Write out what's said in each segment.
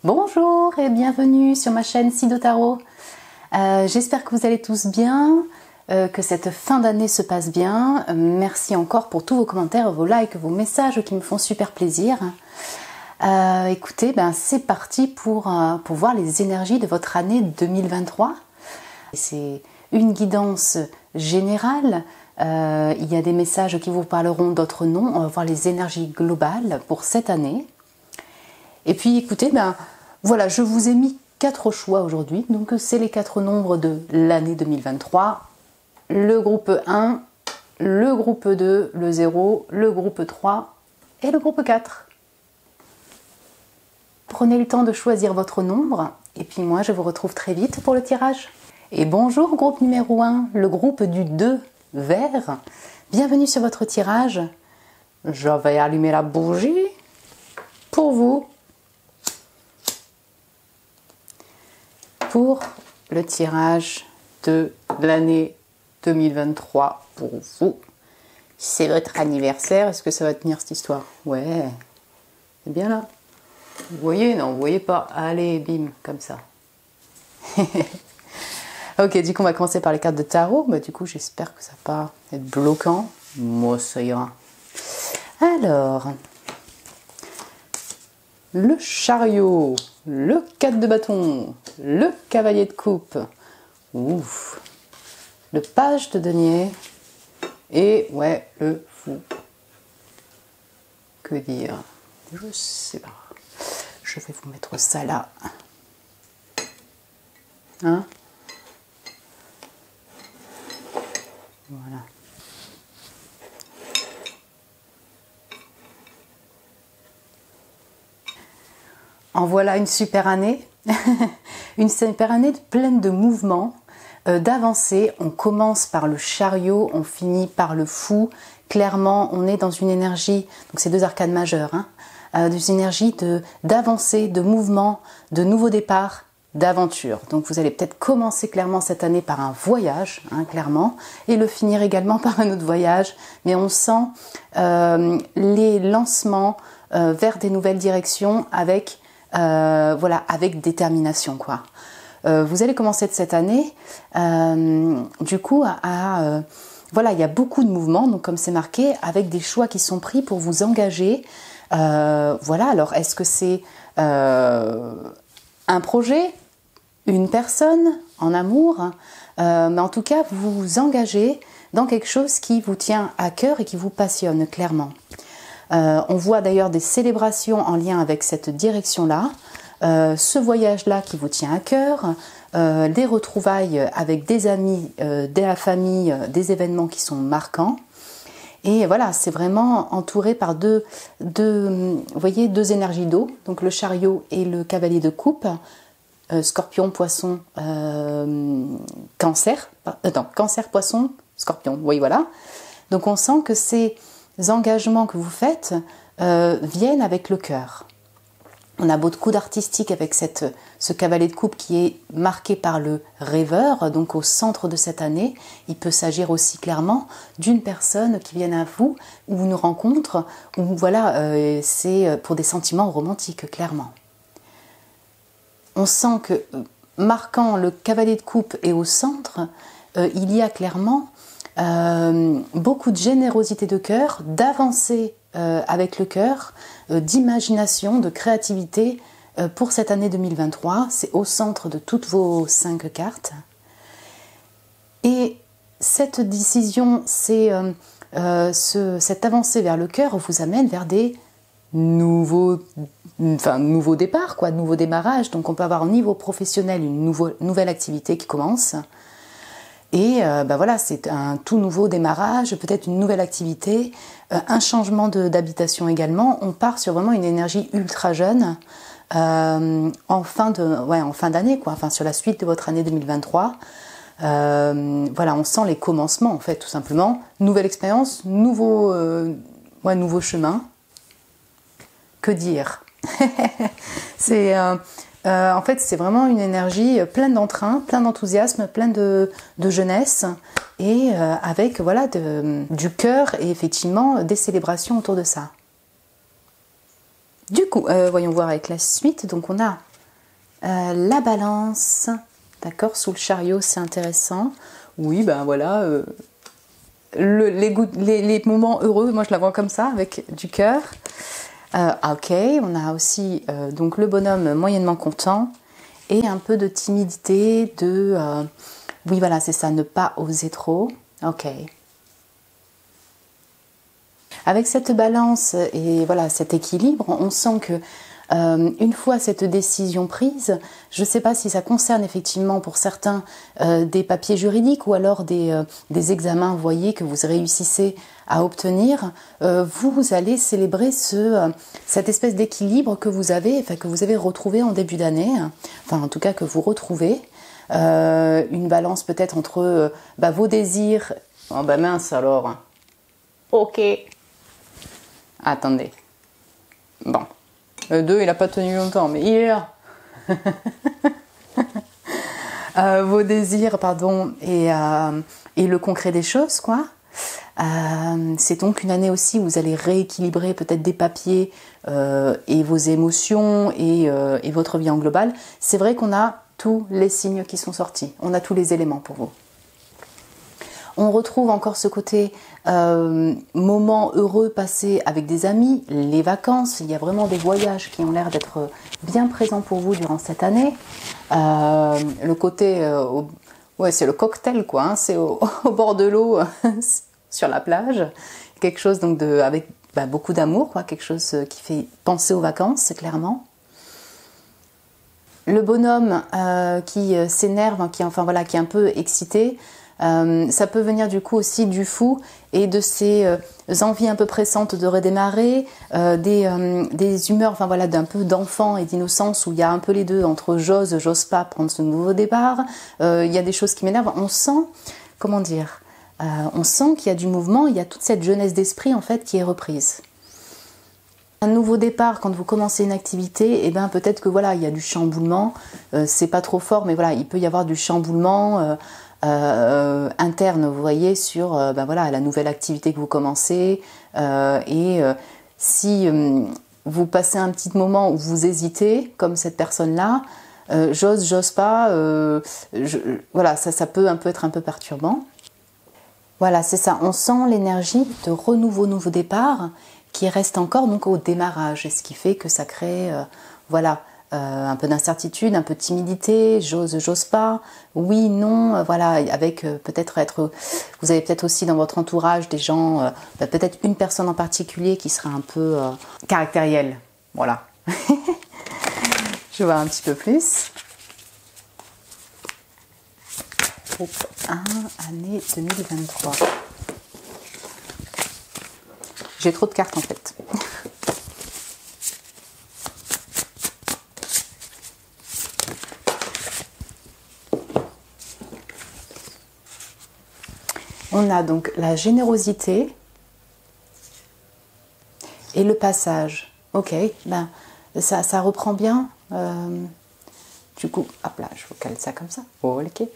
Bonjour et bienvenue sur ma chaîne Sido Tarot. J'espère que vous allez tous bien, que cette fin d'année se passe bien. Merci encore pour tous vos commentaires, vos likes, vos messages qui me font super plaisir. Écoutez, c'est parti pour voir les énergies de votre année 2023. C'est une guidance générale. Il y a des messages qui vous parleront, d'autres non. On va voir les énergies globales pour cette année. Et puis écoutez, voilà, je vous ai mis 4 choix aujourd'hui. Donc c'est les 4 nombres de l'année 2023. Le groupe 1, le groupe 2, le 0, le groupe 3 et le groupe 4. Prenez le temps de choisir votre nombre. Et puis moi, je vous retrouve très vite pour le tirage. Et bonjour groupe numéro 1, le groupe du 2, vert. Bienvenue sur votre tirage. Je vais allumer la bougie pour vous. Pour le tirage de l'année 2023 pour vous. C'est votre anniversaire. Est-ce que ça va tenir cette histoire? Ouais, c'est bien là. Vous voyez? Non, vous voyez pas. Allez, bim, comme ça. Ok, du coup, on va commencer par les cartes de tarot. Du coup, j'espère que ça va pas être bloquant. Moi, ça ira. Alors, le chariot, le 4 de bâton, le cavalier de coupe, ouf, le page de denier et ouais, le fou. Que dire? Je sais pas. Je vais vous mettre ça là. Hein? Voilà. En voilà une super année, une super année pleine de mouvements, d'avancées. On commence par le chariot, on finit par le fou. Clairement, on est dans une énergie, donc c'est 2 arcanes majeures, des énergies d'avancée, de mouvement, de nouveaux départs, d'aventure. Donc vous allez peut-être commencer clairement cette année par un voyage, clairement, et le finir également par un autre voyage. Mais on sent les lancements vers des nouvelles directions avec avec détermination, quoi. Vous allez commencer cette année, du coup, voilà, il y a beaucoup de mouvements, donc comme c'est marqué, avec des choix qui sont pris pour vous engager. Voilà, alors est-ce que c'est un projet, une personne, en amour, mais en tout cas, vous vous engagez dans quelque chose qui vous tient à cœur et qui vous passionne, clairement. On voit d'ailleurs des célébrations en lien avec cette direction-là, ce voyage-là qui vous tient à cœur, des retrouvailles avec des amis, de la famille, des événements qui sont marquants. Et voilà, c'est vraiment entouré par deux énergies d'eau, donc le chariot et le cavalier de coupe, scorpion, poisson, cancer, cancer, poisson, scorpion, oui voilà. Donc on sent que ces engagements que vous faites viennent avec le cœur. On a beaucoup d'artistique avec ce cavalier de coupe qui est marqué par le rêveur, donc au centre de cette année. Il peut s'agir aussi clairement d'une personne qui vient à vous, ou une rencontre, ou voilà, c'est pour des sentiments romantiques, clairement. On sent que, marquant le cavalier de coupe et au centre, il y a clairement beaucoup de générosité de cœur, d'avancer avec le cœur, d'imagination, de créativité pour cette année 2023. C'est au centre de toutes vos 5 cartes. Et cette décision, cette avancée vers le cœur vous amène vers des nouveaux départs, nouveaux démarrages. Donc on peut avoir au niveau professionnel une nouvelle activité qui commence. Et voilà, c'est un tout nouveau démarrage, peut-être une nouvelle activité, un changement d'habitation également. On part sur vraiment une énergie ultra jeune en fin d'année, enfin sur la suite de votre année 2023. Voilà, on sent les commencements en fait, tout simplement. Nouvelle expérience, nouveau chemin. Que dire? En fait, c'est vraiment une énergie pleine d'entrain, plein d'enthousiasme, plein de jeunesse et avec voilà, du cœur et effectivement des célébrations autour de ça. Du coup, voyons voir avec la suite. Donc on a La balance, d'accord, sous le chariot, c'est intéressant. Oui, ben voilà, les moments heureux, moi je la vois comme ça, avec du cœur. Ok, on a aussi donc le bonhomme moyennement content et un peu de timidité, oui voilà, c'est ça, ne pas oser trop. Ok. Avec cette balance et voilà cet équilibre, on sent que une fois cette décision prise, je ne sais pas si ça concerne effectivement pour certains des papiers juridiques ou alors des examens, vous voyez, que vous réussissez à obtenir, vous allez célébrer cette espèce d'équilibre que vous avez retrouvé en début d'année, enfin en tout cas que vous retrouvez, une balance peut-être entre vos désirs. Oh bah mince alors. Ok. Attendez. Bon. Le 2, il n'a pas tenu longtemps, mais il est là. Vos désirs, pardon, et le concret des choses, quoi. C'est donc une année aussi où vous allez rééquilibrer peut-être des papiers et vos émotions et votre vie en global. C'est vrai qu'on a tous les signes qui sont sortis. On a tous les éléments pour vous. On retrouve encore ce côté moment heureux passé avec des amis, les vacances. Il y a vraiment des voyages qui ont l'air d'être bien présents pour vous durant cette année. Le côté, ouais, c'est le cocktail quoi. Hein, c'est au bord de l'eau, sur la plage. Quelque chose donc avec beaucoup d'amour, quoi. Quelque chose qui fait penser aux vacances, clairement. Le bonhomme qui s'énerve, qui est un peu excité. Ça peut venir du coup aussi du fou et de ces envies un peu pressantes de redémarrer, des humeurs, d'un peu d'enfant et d'innocence où il y a un peu les deux entre j'ose pas prendre ce nouveau départ. Il y a des choses qui m'énervent. On sent, on sent qu'il y a du mouvement, il y a toute cette jeunesse d'esprit en fait qui est reprise. Un nouveau départ, quand vous commencez une activité, peut-être que il y a du chamboulement. C'est pas trop fort, mais il peut y avoir du chamboulement. Interne, vous voyez, sur la nouvelle activité que vous commencez si vous passez un petit moment où vous hésitez, comme cette personne-là, j'ose pas, ça peut être un peu perturbant. Voilà, c'est ça, on sent l'énergie de renouveau, nouveau départ qui reste encore donc au démarrage, et ce qui fait que ça crée, un peu d'incertitude, un peu de timidité, j'ose pas, oui, non, avec vous avez peut-être aussi dans votre entourage des gens, peut-être une personne en particulier qui sera un peu caractérielle, voilà. Je vois un petit peu plus. Groupe 1, année 2023. J'ai trop de cartes en fait. On a donc la générosité et le passage. Ok, ça reprend bien. Du coup, hop là, je vous cale ça comme ça. Oh, ok.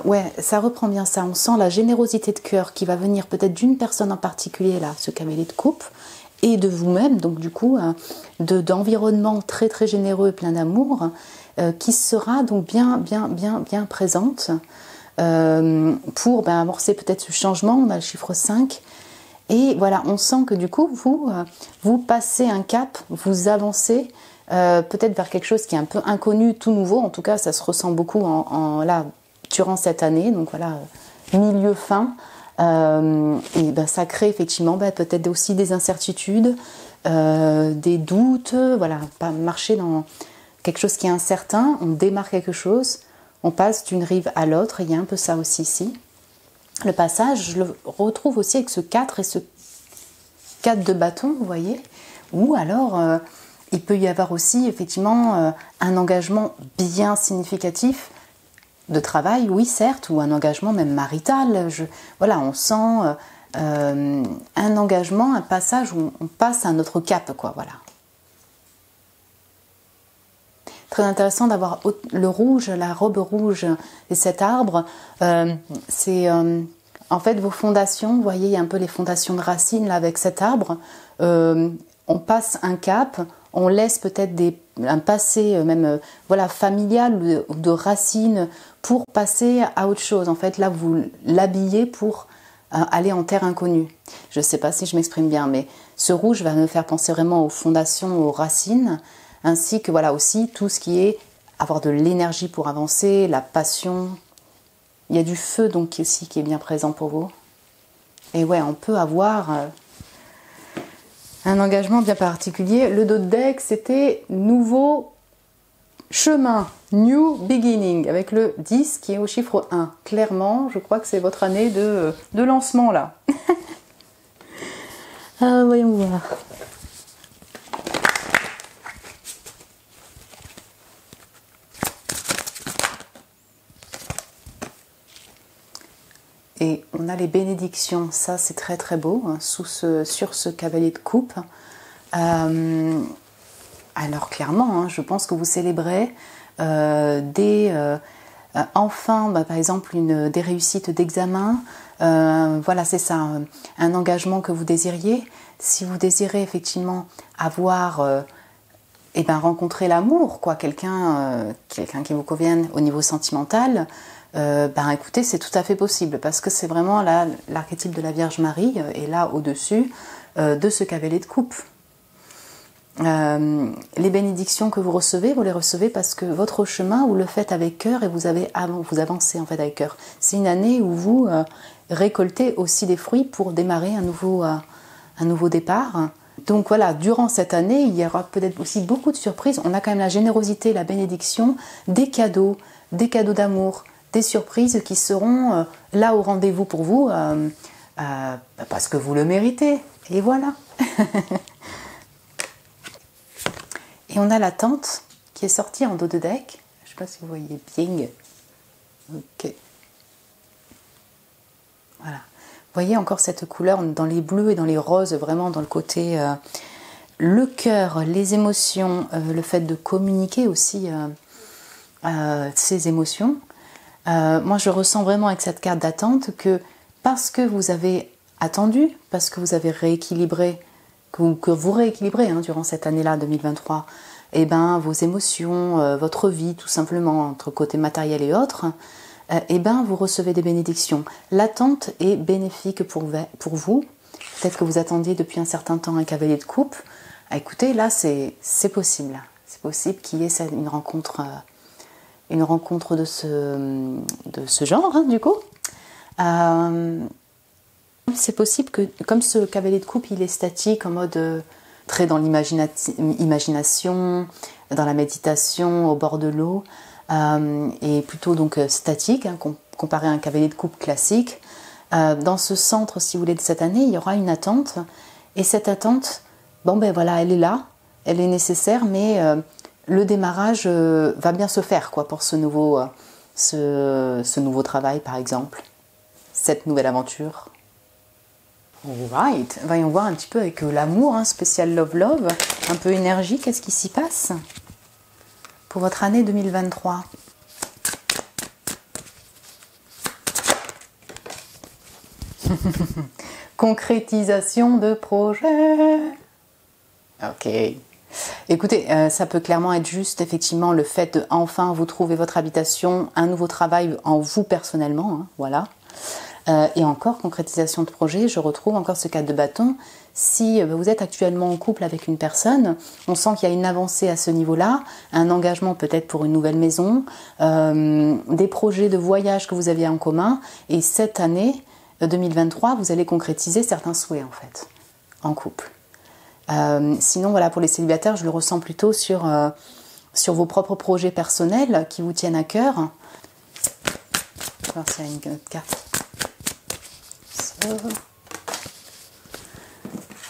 Ouais, ça reprend bien ça. On sent la générosité de cœur qui va venir peut-être d'une personne en particulier, là, ce cavalier de coupe, et de vous-même, donc du coup, d'environnement très très généreux et plein d'amour, qui sera donc bien présente. Pour amorcer peut-être ce changement. On a le chiffre 5 et voilà, on sent que du coup vous passez un cap, vous avancez peut-être vers quelque chose qui est un peu inconnu, tout nouveau. En tout cas ça se ressent beaucoup durant cette année, donc voilà, milieu fin, et ça crée effectivement peut-être aussi des incertitudes, des doutes, pas marcher dans quelque chose qui est incertain. On démarre quelque chose, on passe d'une rive à l'autre, il y a un peu ça aussi ici. Le passage, je le retrouve aussi avec ce 4 et ce 4 de bâton, vous voyez. Ou alors, il peut y avoir aussi effectivement un engagement bien significatif de travail, oui certes, ou un engagement même marital. On sent un engagement, un passage où on passe à un autre cap, quoi, voilà. Très intéressant d'avoir le rouge, la robe rouge et cet arbre. C'est en fait vos fondations, vous voyez, il y a un peu les fondations de racines là avec cet arbre. On passe un cap, on laisse peut-être un passé même voilà, familial ou de racines pour passer à autre chose. En fait, là, vous l'habillez pour aller en terre inconnue. Je ne sais pas si je m'exprime bien, mais ce rouge va me faire penser vraiment aux fondations, aux racines, ainsi que voilà aussi tout ce qui est avoir de l'énergie pour avancer, la passion. Il y a du feu donc ici qui est bien présent pour vous. Et ouais, on peut avoir un engagement bien particulier. Le dos de deck, c'était nouveau chemin, new beginning, avec le 10 qui est au chiffre 1. Clairement, je crois que c'est votre année de lancement là. Voyons voir. Et on a les bénédictions, ça c'est très très beau, hein, sur ce cavalier de coupe. Alors clairement, hein, je pense que vous célébrez enfin, par exemple, des réussites d'examen. Voilà, c'est ça, un engagement que vous désiriez. Si vous désirez effectivement avoir, rencontrer l'amour, quoi, quelqu'un qui vous convienne au niveau sentimental, écoutez, c'est tout à fait possible parce que c'est vraiment l'archétype de la Vierge Marie est là au-dessus de ce cavalier de coupe. Les bénédictions que vous les recevez parce que votre chemin, vous le faites avec cœur et vous avancez en fait avec cœur. C'est une année où vous récoltez aussi des fruits pour démarrer un nouveau départ. Donc voilà, durant cette année, il y aura peut-être aussi beaucoup de surprises. On a quand même la générosité, la bénédiction, des cadeaux d'amour, des surprises qui seront là au rendez-vous pour vous parce que vous le méritez. Et voilà. Et on a la tente qui est sortie en dos de deck. Je ne sais pas si vous voyez bien. Ok. Voilà. Vous voyez encore cette couleur dans les bleus et dans les roses, vraiment dans le côté le cœur, les émotions, le fait de communiquer aussi ses émotions. Moi, je ressens vraiment avec cette carte d'attente que parce que vous avez attendu, parce que vous avez rééquilibré, que vous rééquilibrez durant cette année-là, 2023, vos émotions, votre vie, tout simplement, entre côté matériel et autres, vous recevez des bénédictions. L'attente est bénéfique pour vous. Peut-être que vous attendiez depuis un certain temps un cavalier de coupe. Écoutez, là, c'est possible. C'est possible qu'il y ait une rencontre de ce genre, du coup. C'est possible que, comme ce cavalier de coupe, il est statique, en mode très dans l'imagination, dans la méditation, au bord de l'eau, et plutôt donc statique, comparé à un cavalier de coupe classique. Dans ce centre, si vous voulez, de cette année, il y aura une attente, et cette attente, elle est là, elle est nécessaire, mais le démarrage va bien se faire, quoi, pour ce nouveau travail, par exemple, cette nouvelle aventure. Alright, voyons voir un petit peu avec l'amour, spécial love, un peu énergie, qu'est-ce qui s'y passe pour votre année 2023. Concrétisation de projet. Ok. Écoutez, ça peut clairement être juste effectivement le fait de enfin vous trouver votre habitation, un nouveau travail en vous personnellement, voilà. Et encore, concrétisation de projet, je retrouve encore ce cadre de bâton. Si vous êtes actuellement en couple avec une personne, on sent qu'il y a une avancée à ce niveau-là, un engagement peut-être pour une nouvelle maison, des projets de voyage que vous aviez en commun. Et cette année 2023, vous allez concrétiser certains souhaits en fait, en couple. Sinon, voilà, pour les célibataires, je le ressens plutôt sur vos propres projets personnels qui vous tiennent à cœur. On va voir s'il y a une autre carte.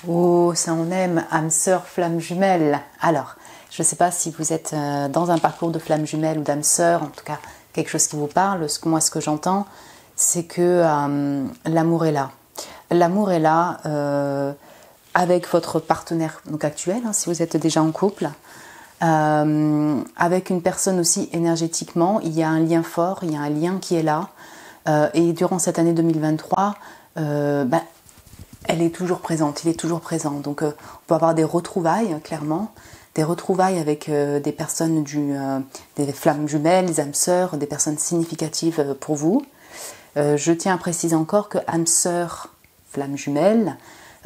Oh, ça on aime, âme sœur, flamme jumelle. Alors, je ne sais pas si vous êtes dans un parcours de flamme jumelle ou d'âme sœur, en tout cas quelque chose qui vous parle. Moi, ce que j'entends, c'est que l'amour est là. L'amour est là avec votre partenaire donc actuel, si vous êtes déjà en couple. Avec une personne aussi énergétiquement, il y a un lien fort, il y a un lien qui est là. Et durant cette année 2023, elle est toujours présente, il est toujours présent. Donc on peut avoir des retrouvailles, clairement, des retrouvailles avec des personnes, des flammes jumelles, des âmes sœurs, des personnes significatives pour vous. Je tiens à préciser encore que âme sœur, flamme jumelle,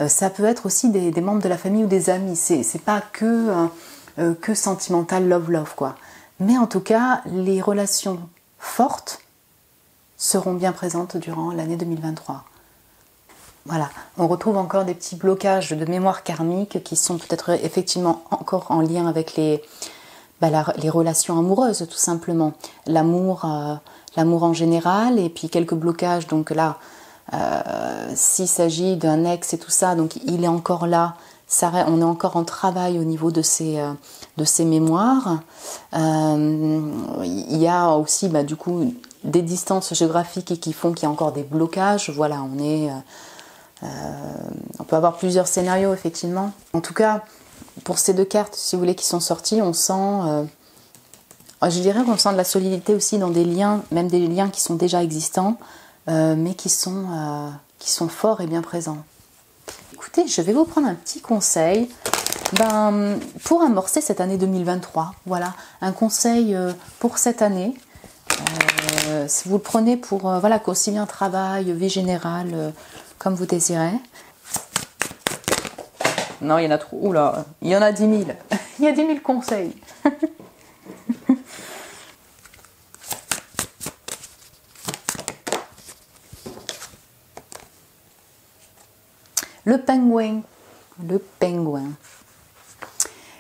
ça peut être aussi des membres de la famille ou des amis. C'est pas que sentimental, love, quoi. Mais en tout cas, les relations fortes seront bien présentes durant l'année 2023. Voilà, on retrouve encore des petits blocages de mémoire karmique qui sont peut-être effectivement encore en lien avec les relations amoureuses, tout simplement. L'amour en général, et puis quelques blocages. Donc là, s'il s'agit d'un ex et tout ça, donc il est encore là. On est encore en travail au niveau de ces mémoires. Il y a aussi du coup des distances géographiques qui font qu'il y a encore des blocages. Voilà, on peut avoir plusieurs scénarios effectivement. En tout cas, pour ces deux cartes, si vous voulez, qui sont sorties, on sent, je dirais qu'on sent de la solidité aussi dans des liens, même des liens qui sont déjà existants, mais qui sont forts et bien présents. Écoutez, je vais vous prendre un petit conseil pour amorcer cette année 2023. Voilà, un conseil pour cette année. Si vous le prenez pour qu'aussi bien travail, vie générale, comme vous désirez. Non, il y en a trop. Oula, il y en a 10 000. Il y a 10 000 conseils. Le pingouin. Le pingouin.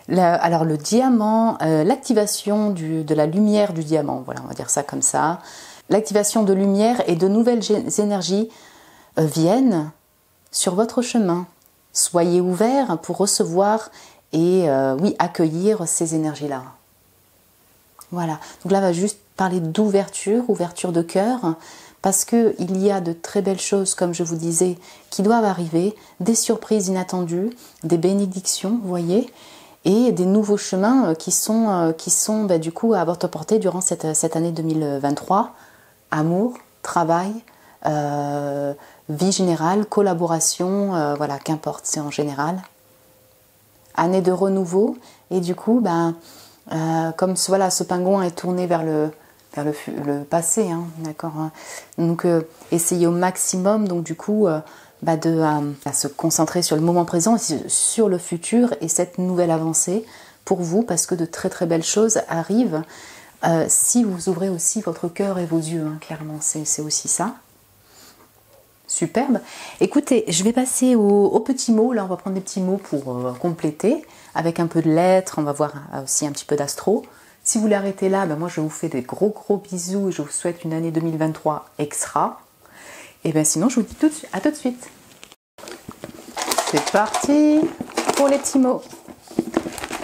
Alors le diamant, l'activation de la lumière du diamant, voilà, on va dire ça comme ça. L'activation de lumière et de nouvelles énergies viennent sur votre chemin. Soyez ouverts pour recevoir et accueillir ces énergies-là. Voilà, donc là on va juste parler d'ouverture, ouverture de cœur, parce qu'il y a de très belles choses, comme je vous disais, qui doivent arriver, des surprises inattendues, des bénédictions, vous voyez, et des nouveaux chemins qui sont du coup à votre portée durant cette année 2023. Amour, travail, vie générale, collaboration, voilà, qu'importe, c'est en général. Année de renouveau, et du coup, comme ce pingouin est tourné vers le passé, hein, d'accord, hein. Donc essayez au maximum, donc du coup, de se concentrer sur le moment présent, sur le futur et cette nouvelle avancée pour vous, parce que de très très belles choses arrivent si vous ouvrez aussi votre cœur et vos yeux, hein, clairement, c'est aussi ça. Superbe. Écoutez, je vais passer aux petits mots. Là, on va prendre des petits mots pour compléter, avec un peu de lettres. On va voir aussi un petit peu d'astro. Si vous voulez arrêter là, moi je vous fais des gros bisous et je vous souhaite une année 2023 extra. Et bien sinon, je vous dis à tout de suite. C'est parti pour les petits mots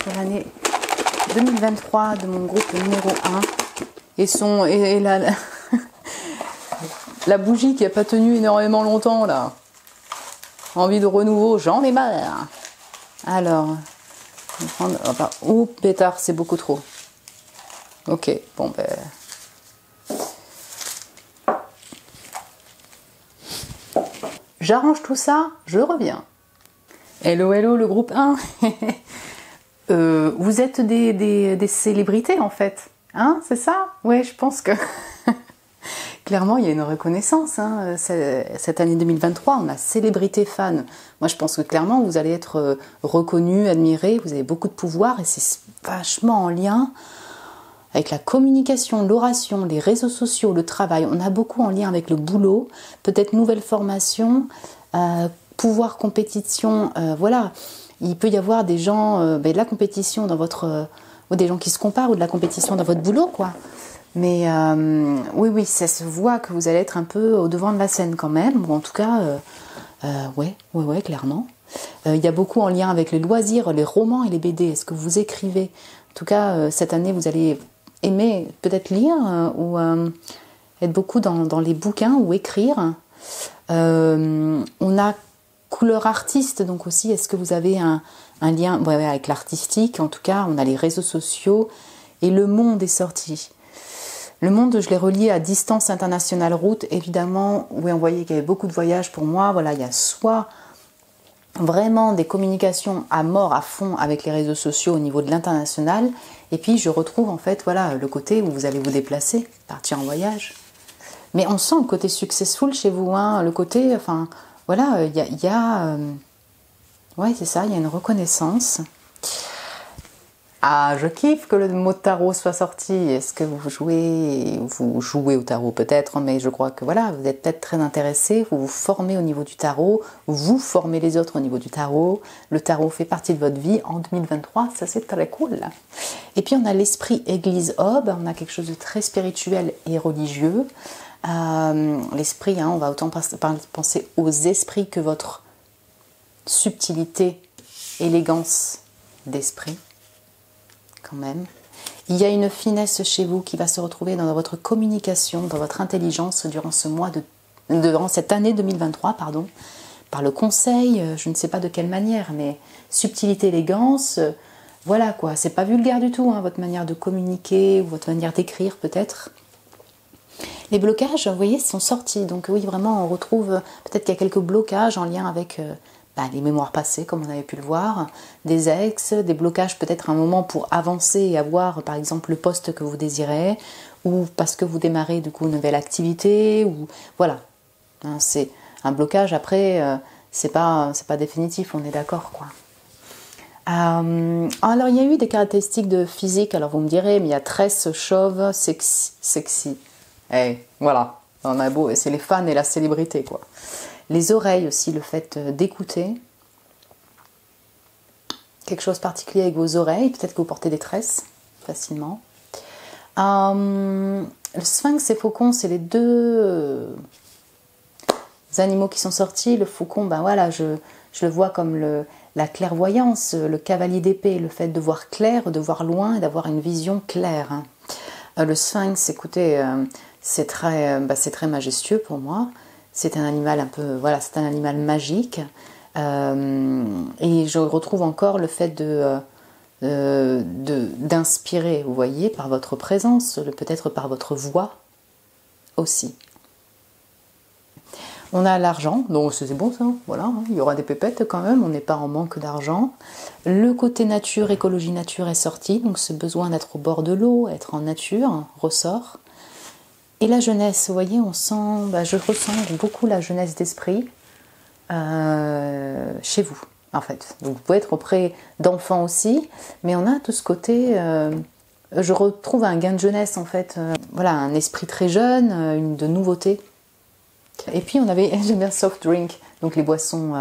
pour l'année 2023 de mon groupe numéro 1. Et la bougie qui n'a pas tenu énormément longtemps là. Envie de renouveau, j'en ai marre. Alors, on va prendre, oh pétard, c'est beaucoup trop. Ok, bon j'arrange tout ça, je reviens. Hello le groupe 1. Vous êtes des célébrités en fait, hein, c'est ça? Ouais, je pense que clairement il y a une reconnaissance, hein. Cette année 2023, on a célébrité fan. Moi je pense que clairement vous allez être reconnu, admiré, vous avez beaucoup de pouvoir et c'est vachement en lien avec la communication, l'oration, les réseaux sociaux, le travail. On a beaucoup en lien avec le boulot, peut-être nouvelle formation, pouvoir, compétition, voilà. Il peut y avoir des gens, de la compétition dans votre... ou des gens qui se comparent, ou de la compétition dans votre boulot, quoi. Mais oui, ça se voit que vous allez être un peu au devant de la scène quand même, ou en tout cas, ouais, clairement. Il y a beaucoup en lien avec les loisirs, les romans et les BD. Est-ce que vous écrivez? En tout cas, cette année, vous allez aimer peut-être lire ou être beaucoup dans les bouquins ou écrire. On a couleur artiste, donc aussi, est-ce que vous avez un lien avec l'artistique? En tout cas, on a les réseaux sociaux et le monde est sorti. Le monde, je l'ai relié à distance internationale route, évidemment. Oui, on voyait qu'il y avait beaucoup de voyages pour moi. Voilà, il y a soit vraiment des communications à mort, à fond avec les réseaux sociaux au niveau de l'international. Et puis je retrouve en fait voilà le côté où vous allez vous déplacer, partir en voyage. Mais on sent le côté successful chez vous, hein, le côté, enfin voilà, ouais c'est ça, il y a une reconnaissance. Ah, je kiffe que le mot tarot soit sorti. Est-ce que vous jouez au tarot peut-être, mais je crois que voilà, vous êtes peut-être très intéressé, vous vous formez au niveau du tarot, vous formez les autres au niveau du tarot. Le tarot fait partie de votre vie en 2023, ça c'est très cool. Et puis on a l'esprit Église Aube, on a quelque chose de très spirituel et religieux. L'esprit, hein, on va autant penser aux esprits que votre subtilité, élégance d'esprit. Même. Il y a une finesse chez vous qui va se retrouver dans votre communication, dans votre intelligence durant durant cette année 2023, pardon, par le conseil, je ne sais pas de quelle manière, mais subtilité, élégance, voilà quoi, c'est pas vulgaire du tout, hein, votre manière de communiquer ou votre manière d'écrire peut-être. Les blocages, vous voyez, sont sortis, donc oui, vraiment, on retrouve, peut-être qu'il y a quelques blocages en lien avec les mémoires passées, comme on avait pu le voir, des ex, des blocages peut-être un moment pour avancer et avoir par exemple le poste que vous désirez, ou parce que vous démarrez du coup une nouvelle activité, ou voilà. Hein, c'est un blocage après, c'est pas définitif, on est d'accord quoi. Alors il y a eu des caractéristiques de physique, alors vous me direz, mais il y a tresse, chauve, sexy. Voilà, on a beau, c'est les fans et la célébrité quoi. Les oreilles aussi, le fait d'écouter. Quelque chose de particulier avec vos oreilles. Peut-être que vous portez des tresses facilement. Le sphinx et faucon, c'est les deux animaux qui sont sortis. Le faucon, ben voilà, je le vois comme la clairvoyance, le cavalier d'épée, le fait de voir clair, de voir loin et d'avoir une vision claire. Hein. Le sphinx, écoutez, c'est très majestueux pour moi. C'est un animal un peu, voilà, c'est un animal magique. Et je retrouve encore le fait d'inspirer, vous voyez, par votre présence, peut-être par votre voix aussi. On a l'argent, donc c'est bon ça, voilà, hein, il y aura des pépettes quand même, on n'est pas en manque d'argent. Le côté nature, écologie nature est sorti, donc ce besoin d'être au bord de l'eau, être en nature, ressort. Et la jeunesse, vous voyez, on sent, je ressens beaucoup la jeunesse d'esprit chez vous, en fait. Donc, vous pouvez être auprès d'enfants aussi, mais on a tout ce côté, je retrouve un gain de jeunesse, en fait. Voilà, un esprit très jeune, de nouveauté. Et puis, on avait, j'aime bien soft drink, donc les boissons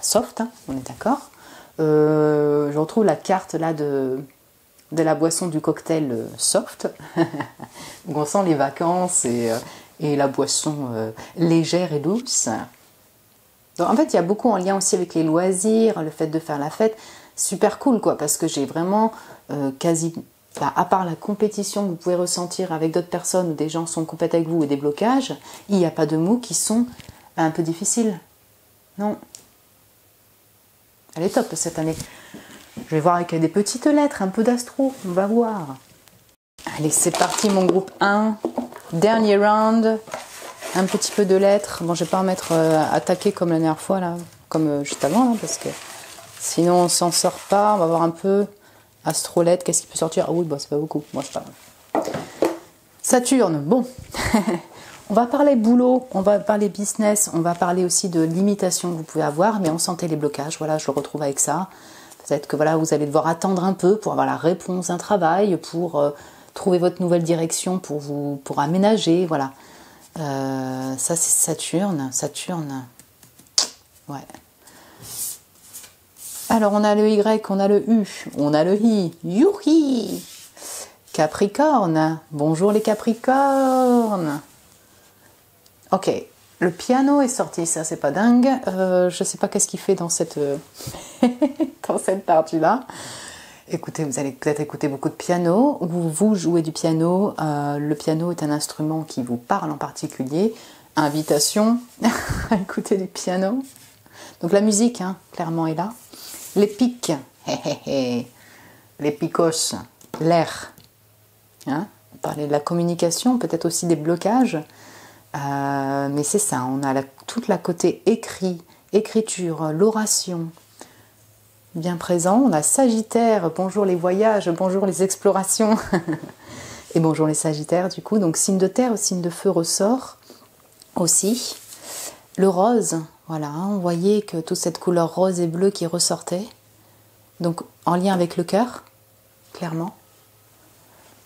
soft, hein, on est d'accord. Je retrouve la carte là de la boisson du cocktail soft. Donc on sent les vacances et la boisson légère et douce. Donc en fait, il y a beaucoup en lien aussi avec les loisirs, le fait de faire la fête. Super cool quoi, parce que j'ai vraiment à part la compétition que vous pouvez ressentir avec d'autres personnes où des gens sont compétents avec vous et des blocages, il n'y a pas de mots qui sont un peu difficiles. Non. Elle est top cette année. Je vais voir avec des petites lettres, un peu d'astro, on va voir. Allez, c'est parti mon groupe 1. Dernier round. Un petit peu de lettres. Bon, je vais pas remettre attaqué comme la dernière fois, là, comme juste avant, là, parce que sinon on s'en sort pas. On va voir un peu astro-lettres, qu'est-ce qui peut sortir. Ah oui, bon, c'est pas beaucoup. Moi, je parle. Saturne, bon. On va parler boulot, on va parler business, on va parler aussi de limitations que vous pouvez avoir, mais on sentait les blocages. Voilà, je le retrouve avec ça. Peut-être que voilà, vous allez devoir attendre un peu pour avoir la réponse d'un travail, pour trouver votre nouvelle direction, pour aménager, voilà. Ça c'est Saturne. Ouais. Alors on a le Y, on a le U, on a le I. Youhi! Capricorne. Bonjour les Capricornes. Ok. Le piano est sorti, ça c'est pas dingue. Je sais pas qu'est-ce qu'il fait dans cette dans cette partie-là. Écoutez, vous allez peut-être écouter beaucoup de piano. Vous jouez du piano. Le piano est un instrument qui vous parle en particulier. Invitation à écouter du piano. Donc la musique, hein, clairement est là. Les pics, les picos, l'air. Hein, on parlait de la communication, peut-être aussi des blocages. Mais c'est ça, on a toute la côté écrit écriture, l'oration, bien présent. On a Sagittaire, bonjour les voyages, bonjour les explorations. Et bonjour les Sagittaires du coup. Donc signe de terre, signe de feu ressort aussi. Le rose, voilà, on voyait que toute cette couleur rose et bleue qui ressortait. Donc en lien avec le cœur, clairement.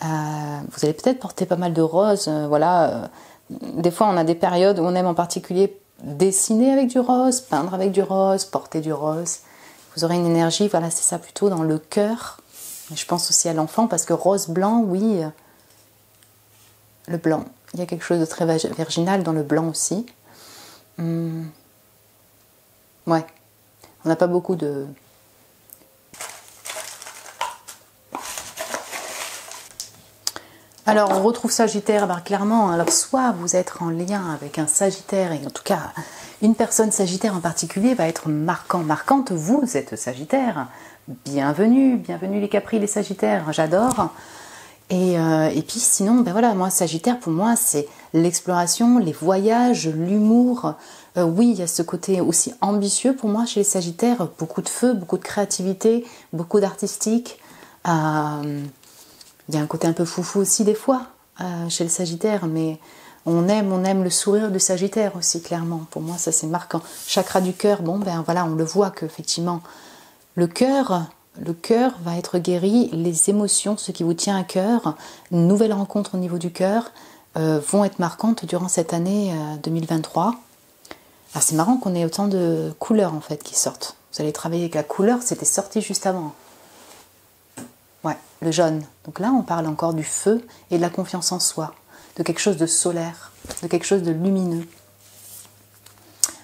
Vous allez peut-être porter pas mal de rose, voilà. Des fois on a des périodes où on aime en particulier dessiner avec du rose, peindre avec du rose, porter du rose. Vous aurez une énergie, voilà, c'est ça plutôt dans le cœur. Je pense aussi à l'enfant parce que rose, blanc, oui, le blanc. Il y a quelque chose de très virginal dans le blanc aussi. Ouais, on n'a pas beaucoup de... Alors, on retrouve Sagittaire, ben, clairement, alors soit vous êtes en lien avec un Sagittaire, et en tout cas, une personne Sagittaire en particulier va être marquante, vous êtes Sagittaire. Bienvenue, bienvenue les Capris, les Sagittaires, j'adore. Et puis sinon, ben voilà, moi, Sagittaire, pour moi, c'est l'exploration, les voyages, l'humour. Oui, il y a ce côté aussi ambitieux pour moi chez les Sagittaires, beaucoup de feu, beaucoup de créativité, beaucoup d'artistique. Il y a un côté un peu foufou aussi des fois chez le Sagittaire, mais on aime le sourire du Sagittaire aussi, clairement. Pour moi, ça c'est marquant. Chakra du cœur, bon ben voilà, on le voit qu'effectivement, le cœur va être guéri, les émotions, ce qui vous tient à cœur, une nouvelle rencontre au niveau du cœur vont être marquantes durant cette année 2023. Alors c'est marrant qu'on ait autant de couleurs en fait qui sortent. Vous allez travailler avec la couleur, c'était sorti juste avant. Ouais, le jaune. Donc là, on parle encore du feu et de la confiance en soi, de quelque chose de solaire, de quelque chose de lumineux.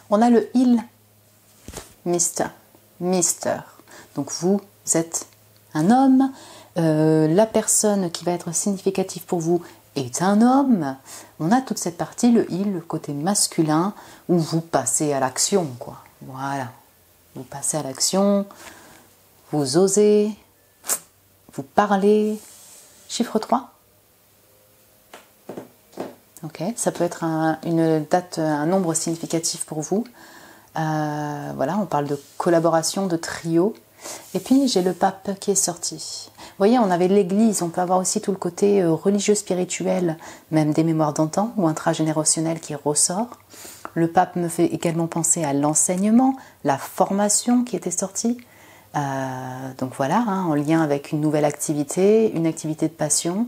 On a le Heal Mister. Donc vous êtes un homme, la personne qui va être significative pour vous est un homme. On a toute cette partie, le Heal, le côté masculin, où vous passez à l'action, quoi. Voilà. Vous passez à l'action, vous osez... Vous parlez, chiffre 3. Ok, ça peut être une date, un nombre significatif pour vous. Voilà, on parle de collaboration, de trio. Et puis j'ai le pape qui est sorti. Vous voyez, on avait l'église, on peut avoir aussi tout le côté religieux, spirituel, même des mémoires d'antan ou intragénérationnel qui ressort. Le pape me fait également penser à l'enseignement, la formation qui était sortie. Donc voilà, hein, en lien avec une nouvelle activité, une activité de passion.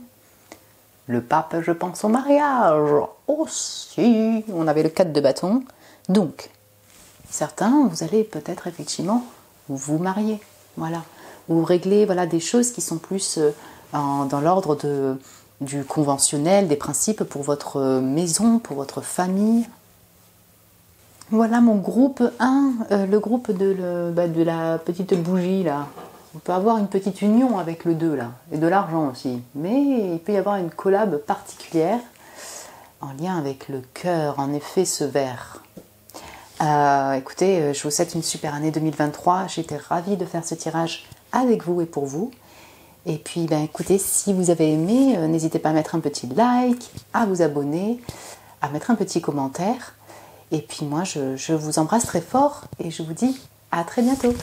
Le pape, je pense au mariage aussi. On avait le 4 de bâton. Donc, certains, vous allez peut-être effectivement vous marier. Voilà. Ou régler voilà, des choses qui sont plus dans l'ordre du conventionnel, des principes pour votre maison, pour votre famille. Voilà mon groupe 1, le groupe de la petite bougie là. On peut avoir une petite union avec le 2 là, et de l'argent aussi. Mais il peut y avoir une collab particulière en lien avec le cœur, en effet ce vert. Écoutez, je vous souhaite une super année 2023. J'étais ravie de faire ce tirage avec vous et pour vous. Et puis ben, écoutez, si vous avez aimé, n'hésitez pas à mettre un petit like, à vous abonner, à mettre un petit commentaire. Et puis moi, je vous embrasse très fort et je vous dis à très bientôt.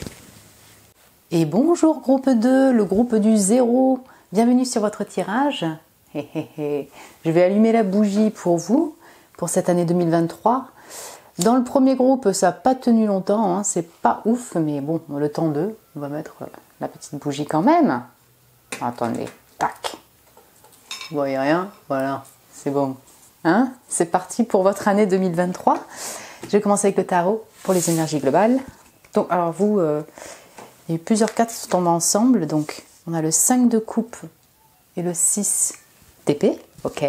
Et bonjour groupe 2, le groupe du 0. Bienvenue sur votre tirage. Je vais allumer la bougie pour vous, pour cette année 2023. Dans le premier groupe, ça n'a pas tenu longtemps, hein, c'est pas ouf, mais bon, le temps d'eux, on va mettre la petite bougie quand même. Attendez, tac. Vous voyez rien? Voilà, c'est bon. Hein, c'est parti pour votre année 2023. Je vais commencer avec le tarot pour les énergies globales. Donc, alors vous, il y a plusieurs cartes qui sont tombées ensemble. Donc, on a le 5 de coupe et le 6 d'épée. Ok.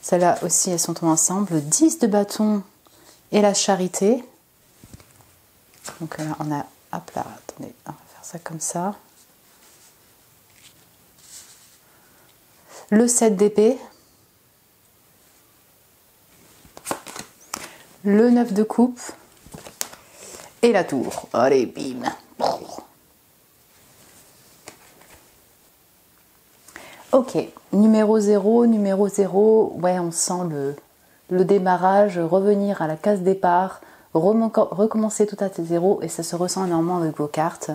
Celles-là aussi, elles sont tombées ensemble. Le 10 de bâton et la charité. Donc là, on a... Hop là, attendez, on va faire ça comme ça. Le 7 d'épée. Le 9 de coupe et la tour. Allez, bim. Ok, numéro 0, ouais, on sent le démarrage, revenir à la case départ, recommencer tout à zéro, et ça se ressent énormément avec vos cartes.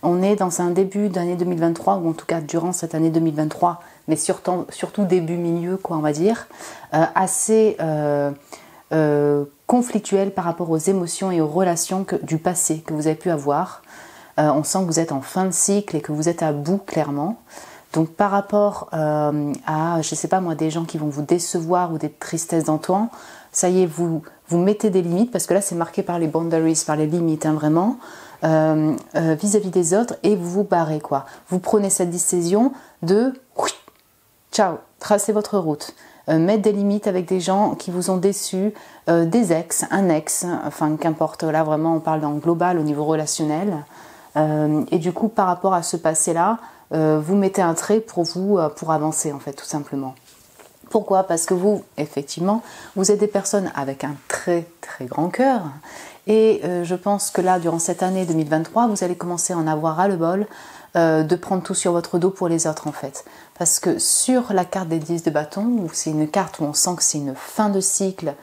On est dans un début d'année 2023, ou en tout cas durant cette année 2023, mais surtout début milieu, quoi, on va dire, assez conflictuel par rapport aux émotions et aux relations du passé que vous avez pu avoir. On sent que vous êtes en fin de cycle et que vous êtes à bout, clairement. Donc par rapport à, je sais pas moi, des gens qui vont vous décevoir ou des tristesses d'antan, ça y est, vous mettez des limites, parce que là c'est marqué par les boundaries, par les limites, hein, vraiment, vis-à-vis des autres, et vous vous barrez, quoi. Vous prenez cette décision de ciao, tracez votre route. Mettre des limites avec des gens qui vous ont déçus, des ex, un ex, enfin qu'importe, là vraiment on parle en global au niveau relationnel. Et du coup par rapport à ce passé-là, vous mettez un trait pour vous, pour avancer en fait, tout simplement. Pourquoi? Parce que vous, effectivement, vous êtes des personnes avec un très très grand cœur, et je pense que là, durant cette année 2023, vous allez commencer à en avoir ras-le-bol de prendre tout sur votre dos pour les autres en fait. Parce que sur la carte des 10 de bâton, où c'est une carte où on sent que c'est une fin de cycle,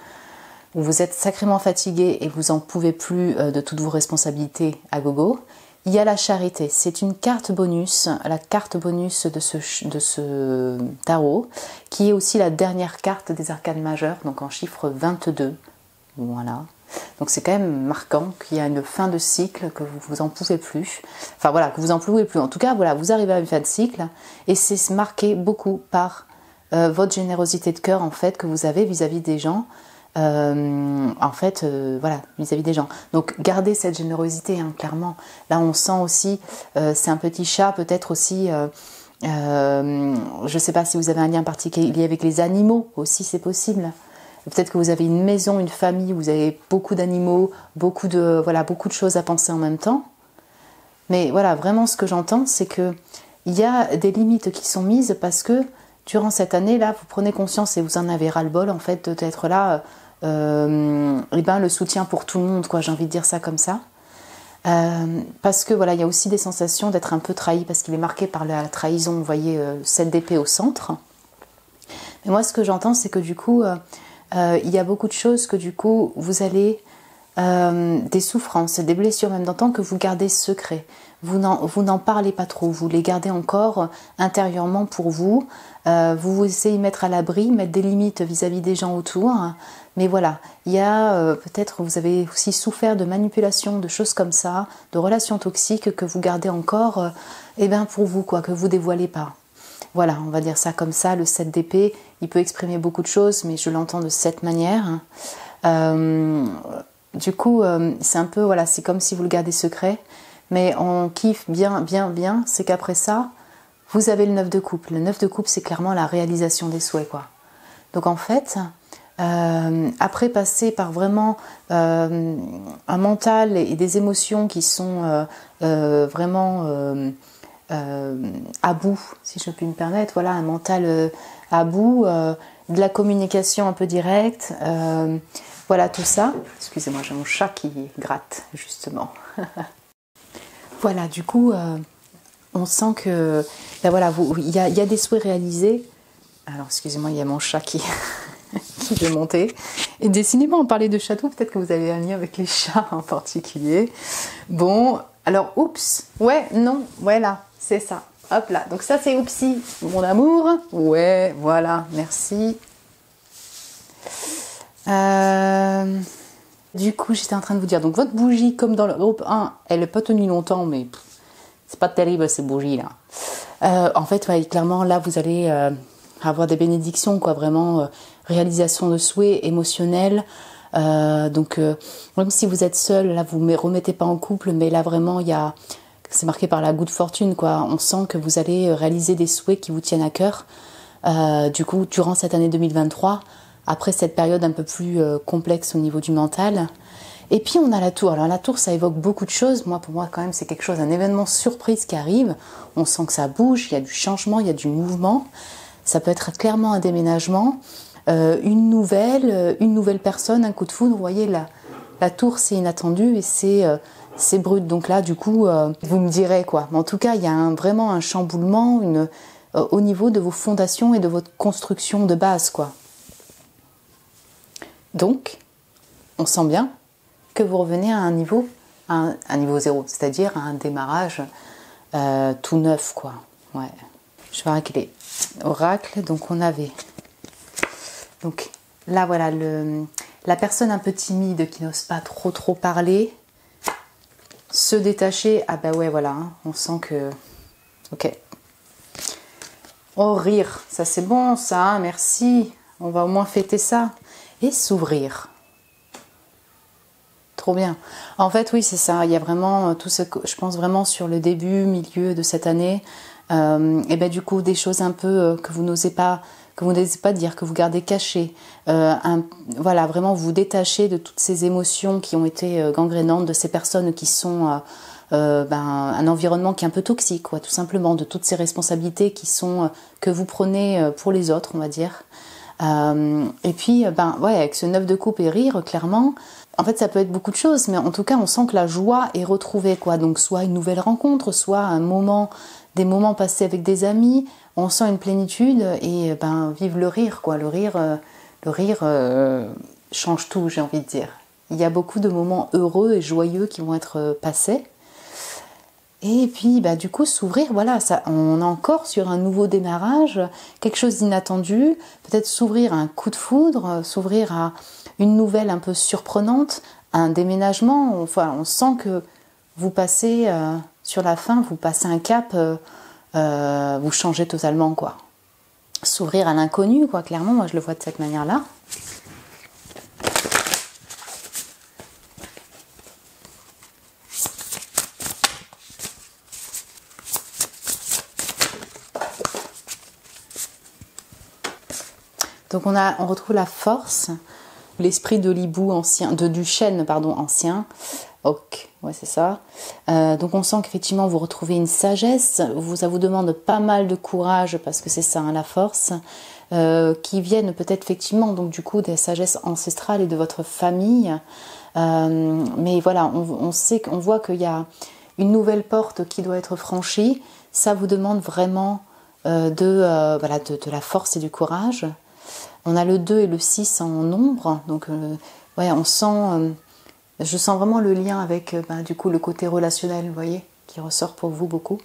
où vous êtes sacrément fatigué et vous n'en pouvez plus de toutes vos responsabilités à gogo, il y a la charité. C'est une carte bonus, la carte bonus de ce tarot, qui est aussi la dernière carte des arcanes majeures, donc en chiffre 22. Voilà. Donc c'est quand même marquant qu'il y a une fin de cycle, que vous en pouvez plus. Enfin voilà, que vous en pouvez plus. En tout cas, voilà, vous arrivez à une fin de cycle, et c'est marqué beaucoup par votre générosité de cœur, en fait, que vous avez vis-à-vis des gens. Voilà, vis-à-vis des gens. Donc gardez cette générosité, hein, clairement. Là on sent aussi, c'est un petit chat, peut-être aussi, je ne sais pas si vous avez un lien particulier avec les animaux aussi, c'est possible. Peut-être que vous avez une maison, une famille, vous avez beaucoup d'animaux, beaucoup de choses à penser en même temps. Mais voilà, vraiment ce que j'entends, c'est que il y a des limites qui sont mises, parce que durant cette année-là, vous prenez conscience et vous en avez ras-le-bol, en fait, d'être là, le soutien pour tout le monde, quoi, j'ai envie de dire ça comme ça. Parce que voilà, il y a aussi des sensations d'être un peu trahi, parce qu'il est marqué par la trahison, vous voyez, 7 d'épée au centre. Mais moi, ce que j'entends, c'est que du coup, il y a beaucoup de choses que du coup, vous allez... des souffrances, des blessures même d'antan que vous gardez secret. Vous n'en parlez pas trop, vous les gardez encore intérieurement pour vous. Vous essayez de mettre à l'abri, mettre des limites vis-à-vis des gens autour. Mais voilà, il y a peut-être, vous avez aussi souffert de manipulation, de choses comme ça, de relations toxiques que vous gardez encore pour vous, quoi, que vous dévoilez pas. Voilà, on va dire ça comme ça. Le 7 d'épée, il peut exprimer beaucoup de choses, mais je l'entends de cette manière. Du coup, c'est un peu, voilà, c'est comme si vous le gardez secret, mais on kiffe bien, c'est qu'après ça, vous avez le 9 de coupe. Le 9 de coupe, c'est clairement la réalisation des souhaits, quoi. Donc en fait, après passer par vraiment un mental et des émotions qui sont vraiment à bout, si je puis me permettre, voilà, un mental à bout, de la communication un peu directe, voilà tout ça. Excusez-moi, j'ai mon chat qui gratte, justement. Voilà, du coup, on sent que, voilà, il y a des souhaits réalisés. Alors, excusez-moi, il y a mon chat qui veut monter. Et décidément, on parlait de château, peut-être que vous avez un lien avec les chats en particulier. Bon, alors, oups, ouais, non, voilà, c'est ça. Hop là, donc ça c'est oupsie, mon amour. Ouais, voilà, merci. Du coup, j'étais en train de vous dire, donc votre bougie, comme dans le groupe 1, elle n'a pas tenu longtemps, mais c'est pas terrible ces bougies-là. En fait, ouais, clairement, là, vous allez avoir des bénédictions, quoi, vraiment, réalisation de souhaits émotionnels. Donc, même si vous êtes seul, là, vous ne remettez pas en couple, mais là, vraiment, c'est marqué par la good fortune, quoi. On sent que vous allez réaliser des souhaits qui vous tiennent à cœur. Du coup, durant cette année 2023, après cette période un peu plus complexe au niveau du mental. Et puis on a la tour. Alors la tour, ça évoque beaucoup de choses. Pour moi quand même, c'est quelque chose, un événement surprise qui arrive. On sent que ça bouge, il y a du changement, il y a du mouvement. Ça peut être clairement un déménagement, une nouvelle personne, un coup de foudre. Vous voyez, la tour, c'est inattendu et c'est brut. Donc là, du coup, vous me direz quoi. Mais en tout cas, il y a vraiment un chamboulement au niveau de vos fondations et de votre construction de base, quoi. Donc, on sent bien que vous revenez à un niveau, un niveau zéro, c'est-à-dire à un démarrage tout neuf, quoi. Ouais. Je vais oraculer. Oracle, donc on avait... Donc là, voilà, la personne un peu timide qui n'ose pas trop parler, se détacher, ah bah ouais, voilà, hein, on sent que... Ok. Oh, rire, ça c'est bon, ça, hein, merci, on va au moins fêter ça. Et s'ouvrir. Trop bien. En fait, oui, c'est ça, il y a vraiment tout ce que je pense vraiment sur le début, milieu de cette année, et ben du coup, des choses un peu que vous n'osez pas dire, que vous gardez cachées. Voilà, vraiment vous détacher de toutes ces émotions qui ont été gangrénantes, de ces personnes qui sont un environnement qui est un peu toxique, quoi, tout simplement, de toutes ces responsabilités qui sont que vous prenez pour les autres, on va dire. Et puis, ouais, avec ce 9 de coupe et rire, clairement, en fait, ça peut être beaucoup de choses, mais en tout cas, on sent que la joie est retrouvée, quoi. Donc, soit une nouvelle rencontre, soit des moments passés avec des amis, on sent une plénitude et vive le rire, quoi. Le rire change tout, j'ai envie de dire. Il y a beaucoup de moments heureux et joyeux qui vont être passés. Et puis, du coup, s'ouvrir, voilà, ça, on est encore sur un nouveau démarrage, quelque chose d'inattendu, peut-être s'ouvrir à un coup de foudre, s'ouvrir à une nouvelle un peu surprenante, un déménagement. Enfin, on sent que vous passez sur la fin, vous passez un cap, vous changez totalement, quoi. S'ouvrir à l'inconnu, quoi, clairement, moi je le vois de cette manière-là. Donc on retrouve la force, l'esprit de l'hibou ancien, du chêne pardon ancien. Ok, ouais c'est ça. Donc on sent qu'effectivement vous retrouvez une sagesse. Ça vous demande pas mal de courage parce que c'est ça, hein, la force, qui viennent peut-être effectivement donc du coup des sagesses ancestrales et de votre famille. Mais voilà, on voit qu'il y a une nouvelle porte qui doit être franchie. Ça vous demande vraiment de la force et du courage. On a le 2 et le 6 en nombre, donc ouais, je sens vraiment le lien avec du coup le côté relationnel, vous voyez, qui ressort pour vous beaucoup.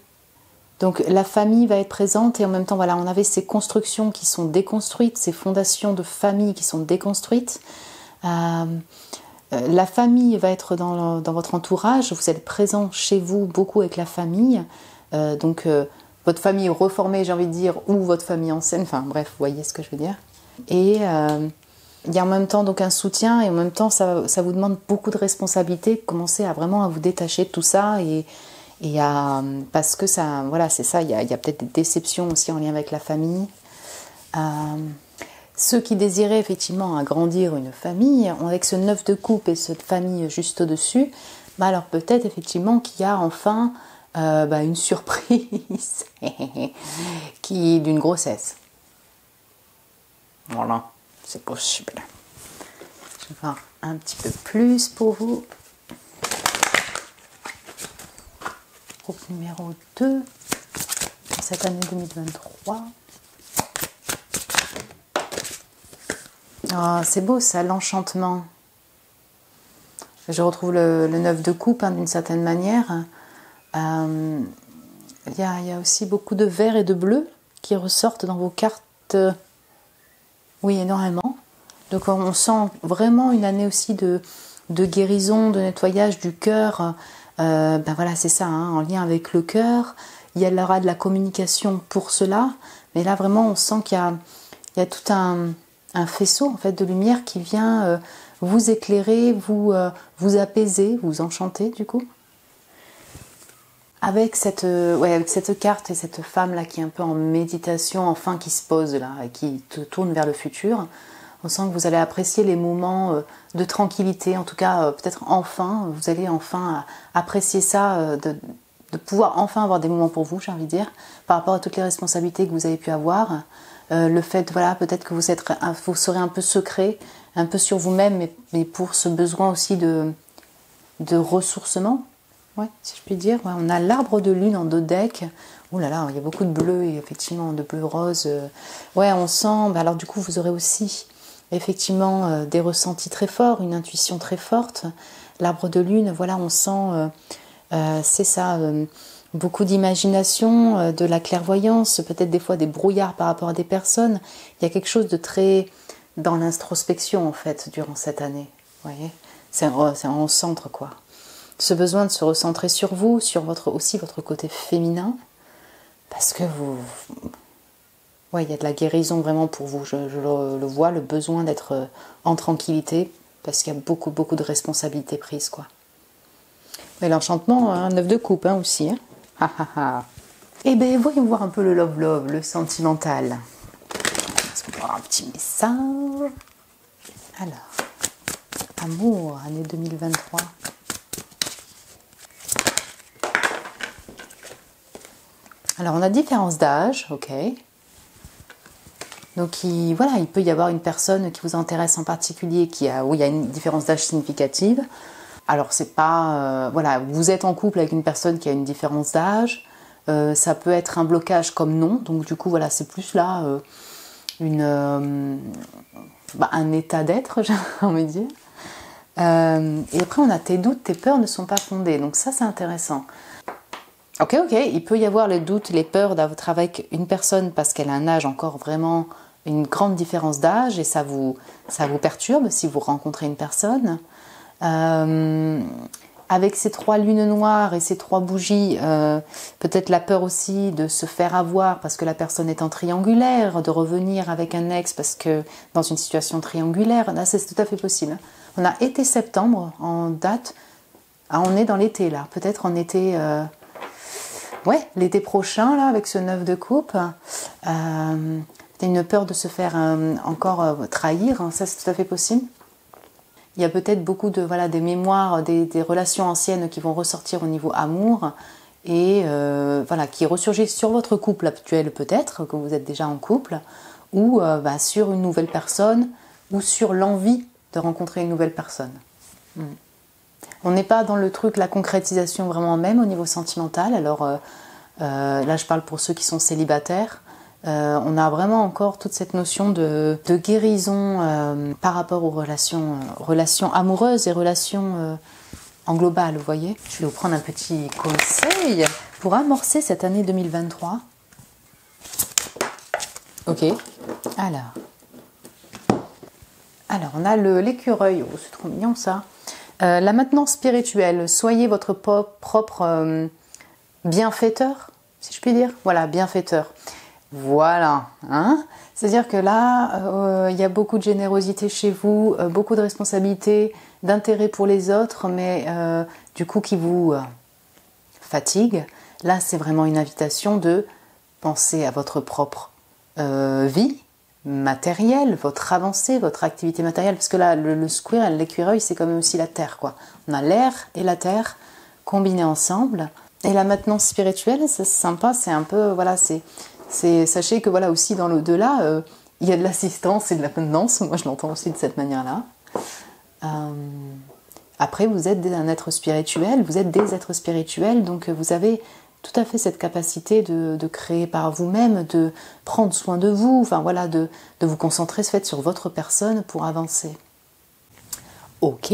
Donc la famille va être présente et en même temps, voilà, on avait ces constructions qui sont déconstruites, ces fondations de famille qui sont déconstruites. La famille va être dans votre entourage, vous êtes présent chez vous beaucoup avec la famille, votre famille reformée, j'ai envie de dire, ou votre famille ancienne, enfin bref, vous voyez ce que je veux dire. Et il y a en même temps donc un soutien et en même temps ça vous demande beaucoup de responsabilités, commencer à vraiment vous détacher de tout ça parce que ça, voilà, c'est ça, il y a peut-être des déceptions aussi en lien avec la famille. Ceux qui désiraient effectivement agrandir une famille, avec ce 9 de coupe et cette famille juste au-dessus, alors peut-être effectivement qu'il y a enfin une surprise d'une grossesse. Voilà, c'est possible. Je vais voir un petit peu plus pour vous. Groupe numéro 2, cette année 2023. Oh, c'est beau ça, l'enchantement. Je retrouve le 9 de coupe d'une certaine manière. Il y a aussi beaucoup de vert et de bleu qui ressortent dans vos cartes. Oui, énormément. Donc on sent vraiment une année aussi de guérison, de nettoyage du cœur. Voilà, c'est ça, hein, en lien avec le cœur. Il y aura de la communication pour cela. Mais là, vraiment, on sent qu'il y a tout un faisceau en fait, de lumière qui vient vous éclairer, vous apaiser, vous enchanter du coup. Avec cette carte et cette femme-là qui est un peu en méditation, enfin qui se pose là, et qui tourne vers le futur, on sent que vous allez apprécier les moments de tranquillité, en tout cas peut-être enfin, vous allez enfin apprécier ça, de pouvoir enfin avoir des moments pour vous, j'ai envie de dire, par rapport à toutes les responsabilités que vous avez pu avoir. Le fait, voilà, peut-être que vous serez un peu secret, un peu sur vous-même, mais pour ce besoin aussi de ressourcement. Ouais, si je puis dire. Ouais, on a l'arbre de lune en 2 decks. Ouh là là, il y a beaucoup de bleu et effectivement de bleu rose. Ouais, on sent. Alors du coup, vous aurez aussi effectivement des ressentis très forts, une intuition très forte. L'arbre de lune, voilà, on sent, c'est ça, beaucoup d'imagination, de la clairvoyance, peut-être des fois des brouillards par rapport à des personnes. Il y a quelque chose de très dans l'introspection en fait durant cette année. Vous voyez, c'est un centre quoi. Ce besoin de se recentrer sur vous, sur aussi votre côté féminin, parce que ouais, il y a de la guérison vraiment pour vous. Je le vois, le besoin d'être en tranquillité, parce qu'il y a beaucoup de responsabilités prises quoi. Et l'enchantement, un 9 de coupe hein, aussi. Hein. Ha, ha, ha. Et bien, voyons voir un peu le love, le sentimental. Est-ce qu'on peut avoir un petit message? Alors, amour, année 2023. Alors, on a différence d'âge, ok. Donc, voilà, il peut y avoir une personne qui vous intéresse en particulier, où il y a une différence d'âge significative. Alors, c'est pas... voilà, vous êtes en couple avec une personne qui a une différence d'âge. Ça peut être un blocage comme non. Donc, du coup, voilà, c'est plus là un état d'être, j'ai envie de dire. Et après, on a tes doutes, tes peurs ne sont pas fondées. Donc, ça, c'est intéressant. Ok, il peut y avoir les doutes, les peurs d'être avec une personne parce qu'elle a un âge encore vraiment... une grande différence d'âge et ça vous perturbe si vous rencontrez une personne. Avec ces 3 lunes noires et ces 3 bougies, peut-être la peur aussi de se faire avoir parce que la personne est en triangulaire, de revenir avec un ex parce que dans une situation triangulaire, là c'est tout à fait possible. On a été septembre en date, on est dans l'été là, peut-être en été, l'été prochain là avec ce 9 de coupe. Une peur de se faire encore trahir, hein, ça c'est tout à fait possible. Il y a peut-être beaucoup des mémoires, des relations anciennes qui vont ressortir au niveau amour et qui ressurgissent sur votre couple actuel peut-être, que vous êtes déjà en couple, ou sur une nouvelle personne, ou sur l'envie de rencontrer une nouvelle personne. On n'est pas dans le truc, la concrétisation vraiment même au niveau sentimental, alors là je parle pour ceux qui sont célibataires. On a vraiment encore toute cette notion de guérison par rapport aux relations amoureuses et relations en global, vous voyez. Je vais vous prendre un petit conseil pour amorcer cette année 2023. Ok, alors on a l'écureuil, oh, c'est trop mignon ça. La maintenance spirituelle, soyez votre propre bienfaiteur, si je puis dire. Voilà, bienfaiteur. Voilà, hein. C'est-à-dire que là, il y a beaucoup de générosité chez vous, beaucoup de responsabilité, d'intérêt pour les autres, mais du coup qui vous fatigue. Là, c'est vraiment une invitation de penser à votre propre vie matérielle, votre avancée, votre activité matérielle, parce que là, le squirrel, l'écureuil, c'est quand même aussi la terre, quoi. On a l'air et la terre combinés ensemble. Et la maintenance spirituelle, c'est sympa, c'est un peu, voilà, sachez que voilà aussi dans l'au-delà, il y a de l'assistance et de la maintenance. Moi, je l'entends aussi de cette manière-là. Après, vous êtes un être spirituel, vous êtes des êtres spirituels, donc vous avez tout à fait cette capacité de créer par vous-même, de prendre soin de vous, enfin voilà, de vous concentrer sur votre personne pour avancer. Ok,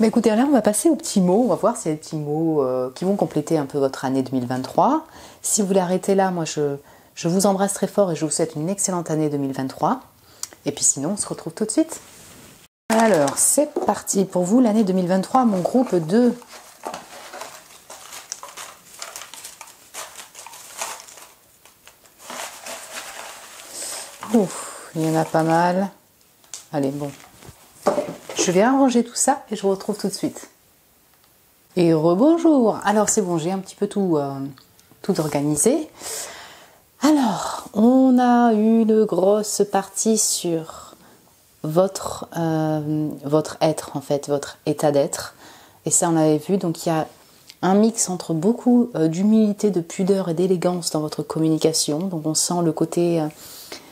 mais écoutez, là on va passer aux petits mots, on va voir s'il y a des petits mots qui vont compléter un peu votre année 2023. Si vous voulez arrêter là, moi je vous embrasse très fort et je vous souhaite une excellente année 2023. Et puis sinon, on se retrouve tout de suite. Alors, c'est parti pour vous, l'année 2023, mon groupe 2. Ouf, il y en a pas mal. Allez, bon. Je vais arranger tout ça et je vous retrouve tout de suite. Et rebonjour. Alors, c'est bon, j'ai un petit peu tout organisé. Alors, on a une grosse partie sur votre être, en fait, votre état d'être. Et ça, on l'avait vu. Donc, il y a un mix entre beaucoup d'humilité, de pudeur et d'élégance dans votre communication. Donc, on sent le côté,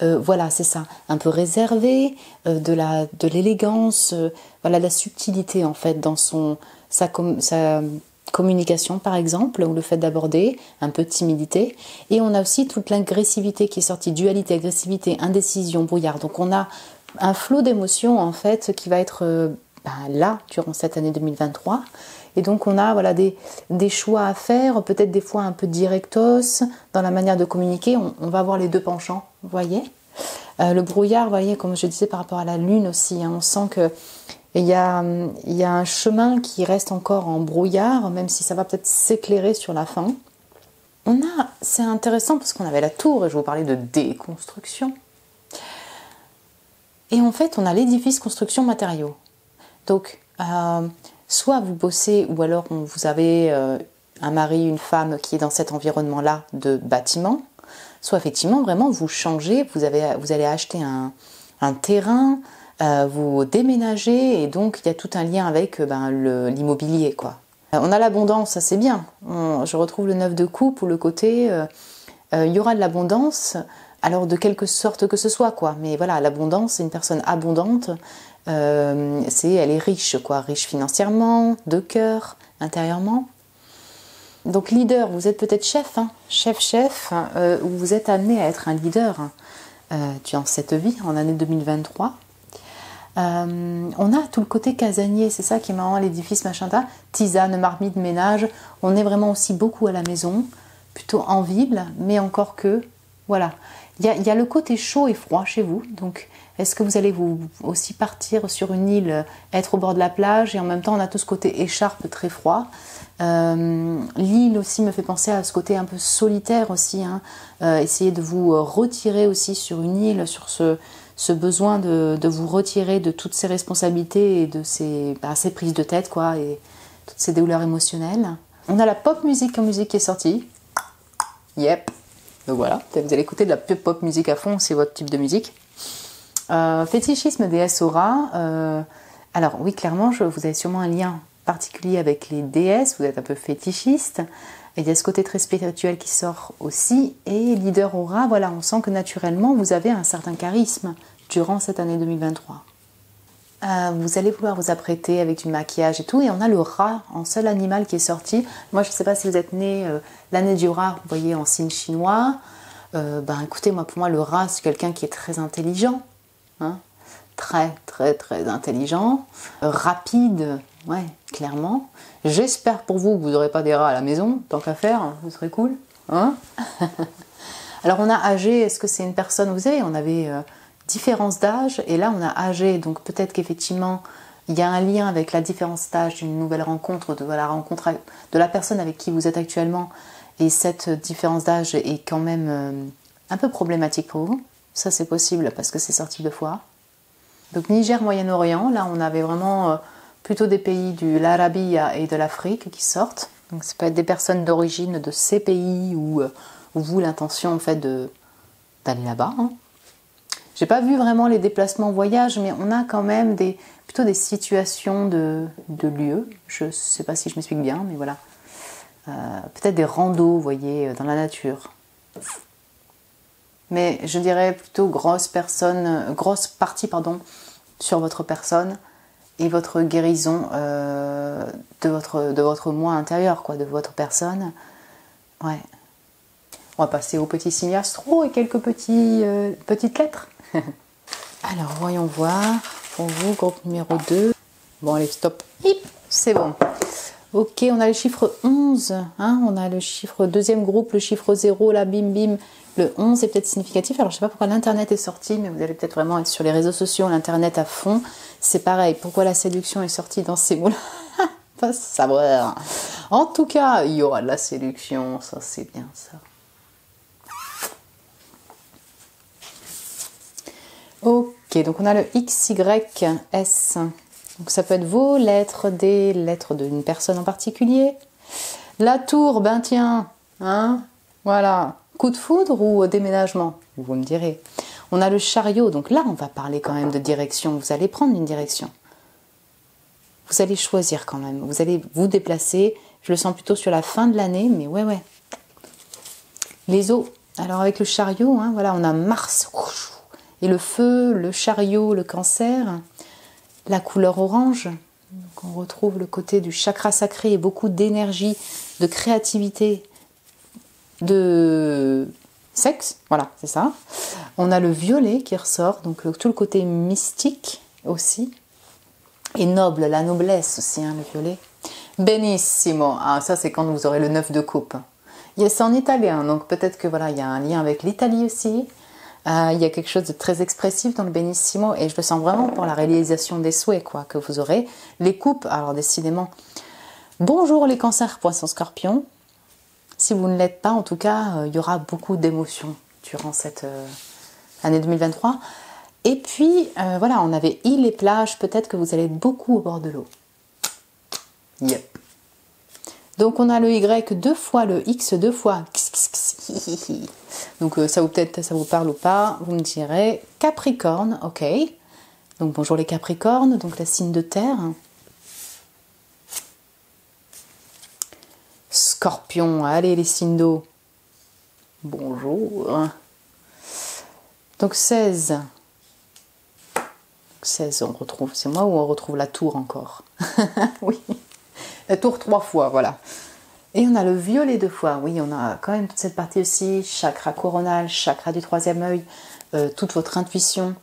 voilà, c'est ça, un peu réservé, de l'élégance, voilà, de la subtilité, en fait, dans sa communication par exemple, ou le fait d'aborder, un peu de timidité. Et on a aussi toute l'agressivité qui est sortie, dualité, agressivité, indécision, brouillard. Donc on a un flot d'émotions en fait qui va être là, durant cette année 2023. Et donc on a voilà, des choix à faire, peut-être des fois un peu directos dans la manière de communiquer. On va avoir les deux penchants, vous voyez. Le brouillard, vous voyez, comme je disais par rapport à la lune aussi, hein, on sent que il y a un chemin qui reste encore en brouillard, même si ça va peut-être s'éclairer sur la fin. C'est intéressant parce qu'on avait la tour, et je vous parlais de déconstruction. Et en fait, on a l'édifice construction matériaux. Donc, soit vous bossez, ou alors vous avez un mari, une femme qui est dans cet environnement-là de bâtiment, soit effectivement, vraiment, vous changez, vous allez acheter un terrain, vous déménagez, et donc il y a tout un lien avec l'immobilier, quoi. On a l'abondance, ça c'est bien. Je retrouve le 9 de coupe, ou le côté, il y aura de l'abondance, alors de quelque sorte que ce soit, quoi. Mais voilà, l'abondance, c'est une personne abondante, elle est riche, quoi. Riche financièrement, de cœur, intérieurement. Donc leader, vous êtes peut-être chef, hein, chef, ou vous êtes amené à être un leader dans cette vie, en année 2023. On a tout le côté casanier, c'est ça qui est marrant, l'édifice machin, tisane, marmite, ménage. On est vraiment aussi beaucoup à la maison, plutôt en ville, mais encore que, voilà. Il y a le côté chaud et froid chez vous, donc est-ce que vous allez vous aussi partir sur une île, être au bord de la plage, et en même temps on a tout ce côté écharpe très froid. L'île aussi me fait penser à ce côté un peu solitaire aussi, hein. Essayez de vous retirer aussi sur une île, sur ce besoin de vous retirer de toutes ces responsabilités et de ces prises de tête, quoi, et toutes ces douleurs émotionnelles. On a la pop musique en musique qui est sortie. Yep. Donc voilà, vous allez écouter de la pop musique à fond, c'est votre type de musique. Fétichisme déesse aura. Alors oui, clairement, vous avez sûrement un lien particulier avec les déesses, vous êtes un peu fétichiste. Et il y a ce côté très spirituel qui sort aussi. Et leader aura, voilà, on sent que naturellement, vous avez un certain charisme durant cette année 2023. Vous allez vouloir vous apprêter avec du maquillage et tout. Et on a le rat en seul animal qui est sorti. Moi, je ne sais pas si vous êtes né l'année du rat, vous voyez, en signe chinois. Écoutez, pour moi, le rat, c'est quelqu'un qui est très intelligent. Hein, très, très, très intelligent. Rapide, ouais, clairement. J'espère pour vous que vous n'aurez pas des rats à la maison, tant qu'à faire, ce serait cool. Hein. Alors, on a âgé, est-ce que c'est une personne, vous savez, on avait différence d'âge, et là, on a âgé, donc peut-être qu'effectivement, il y a un lien avec la différence d'âge d'une nouvelle rencontre, de la rencontre de la personne avec qui vous êtes actuellement, et cette différence d'âge est quand même un peu problématique pour vous. Ça, c'est possible parce que c'est sorti 2 fois. Donc, Niger, Moyen-Orient, là, on avait vraiment plutôt des pays de l'Arabie et de l'Afrique qui sortent. Donc, ça peut être des personnes d'origine de ces pays où vous, l'intention, en fait, d'aller là-bas. Hein. J'ai pas vu vraiment les déplacements voyage, mais on a quand même plutôt des situations de lieux. Je sais pas si je m'explique bien, mais voilà. Peut-être des randos, vous voyez, dans la nature. Mais je dirais plutôt grosse partie sur votre personne et votre guérison de votre moi intérieur, quoi, de votre personne. Ouais. On va passer au petit signe astro et quelques petites lettres. Alors, voyons voir. Pour vous, groupe numéro 2. Bon, allez, stop. Hip, c'est bon. Ok, on a le chiffre 11. Hein, on a le chiffre deuxième groupe, le chiffre 0, là, bim, bim. Le 11 est peut-être significatif. Alors, je ne sais pas pourquoi l'Internet est sorti, mais vous allez peut-être vraiment être sur les réseaux sociaux, l'Internet à fond. C'est pareil. Pourquoi la séduction est sortie dans ces mots-là? Pas savoir. En tout cas, il y aura de la séduction. Ça, c'est bien, ça. Ok, donc on a le XYS. Donc ça peut être vos lettres, des lettres d'une personne en particulier. La tour, ben tiens, hein, voilà. Coup de foudre ou déménagement, vous me direz. On a le chariot, donc là on va parler quand même de direction. Vous allez prendre une direction. Vous allez choisir quand même. Vous allez vous déplacer. Je le sens plutôt sur la fin de l'année, mais ouais. Les eaux. Alors avec le chariot, hein, voilà, on a Mars. Et le feu, le chariot, le cancer, la couleur orange. Donc on retrouve le côté du chakra sacré et beaucoup d'énergie, de créativité, de sexe. Voilà, c'est ça. On a le violet qui ressort, donc tout le côté mystique aussi. Et noble, la noblesse aussi, hein, le violet. Benissimo. Ah, ça, c'est quand vous aurez le 9 de coupe. C'est en italien, donc peut-être que voilà, il y a un lien avec l'Italie aussi. Il y a quelque chose de très expressif dans le Benissimo et je le sens vraiment pour la réalisation des souhaits quoi, que vous aurez. Les coupes, alors décidément, bonjour les cancers, poissons, scorpions. Si vous ne l'êtes pas, en tout cas, il y aura beaucoup d'émotions durant cette année 2023. Et puis, voilà, on avait îles et plages, peut-être que vous allez être beaucoup au bord de l'eau. Yep. Donc on a le Y deux fois, le X deux fois. Donc ça vous parle ou pas, vous me direz. Capricorne, ok. Donc bonjour les Capricornes, donc la signe de terre. Scorpion, allez les signes d'eau. Bonjour. Donc 16. 16, on retrouve, c'est moi ou on retrouve la tour encore? Oui, la tour 3 fois, voilà. Et on a le violet 2 fois, oui, on a quand même toute cette partie aussi, chakra coronal, chakra du troisième œil, toute votre intuition,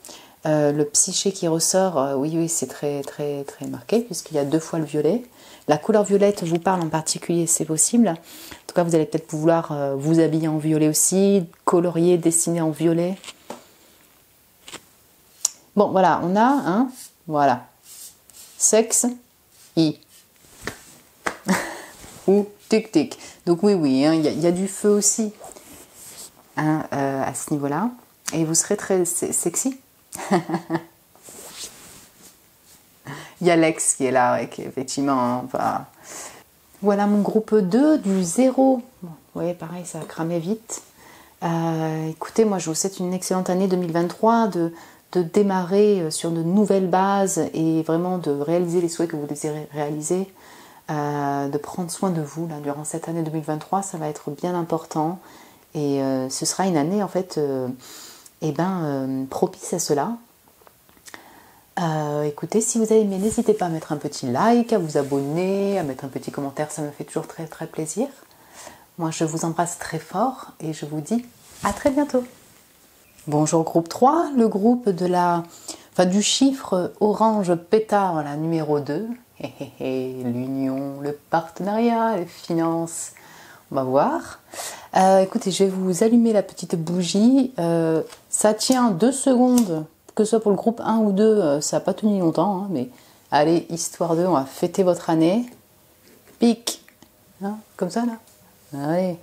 le psyché qui ressort, oui, c'est très, très, très marqué, puisqu'il y a 2 fois le violet. La couleur violette vous parle en particulier, c'est possible. En tout cas, vous allez peut-être pouvoir vous habiller en violet aussi, colorier, dessiner en violet. Bon, voilà, on a, hein, voilà, sexe, I. Ou tic-tic. Donc oui, hein, y a du feu aussi hein, à ce niveau-là. Et vous serez très sexy. Il y a Lex qui est là, et qui effectivement, hein, voilà mon groupe 2 du 0. Bon, vous voyez, pareil, ça a cramé vite. Écoutez, moi, je vous souhaite une excellente année 2023, de démarrer sur de nouvelles bases et vraiment de réaliser les souhaits que vous désirez réaliser, de prendre soin de vous là, durant cette année 2023, ça va être bien important et ce sera une année en fait propice à cela. Écoutez, si vous avez aimé, n'hésitez pas à mettre un petit like, à vous abonner, à mettre un petit commentaire, ça me fait toujours très très plaisir. Moi je vous embrasse très fort et je vous dis à très bientôt. Bonjour groupe 3, le groupe du chiffre orange pétard, la numéro 2. L'union, le partenariat, les finances, on va voir. Écoutez, je vais vous allumer la petite bougie. Ça tient 2 secondes, que ce soit pour le groupe 1 ou 2, ça n'a pas tenu longtemps. Hein, mais allez, histoire de, on va fêter votre année. Pic, hein, comme ça là. Allez.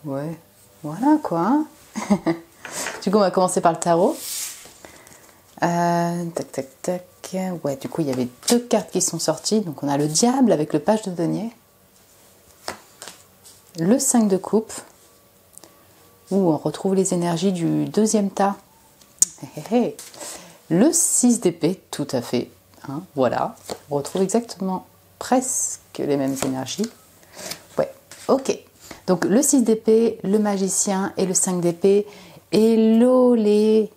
Ouais, voilà quoi. Hein. Du coup, on va commencer par le tarot. Tac, tac, tac. Ouais, du coup, il y avait 2 cartes qui sont sorties. Donc, on a le diable avec le page de denier. Le 5 de coupe. Où on retrouve les énergies du 2e tas. Le 6 d'épée, tout à fait. Hein, voilà. On retrouve exactement presque les mêmes énergies. Ouais, ok. Donc, le 6 d'épée, le magicien et le 5 d'épée. Hello les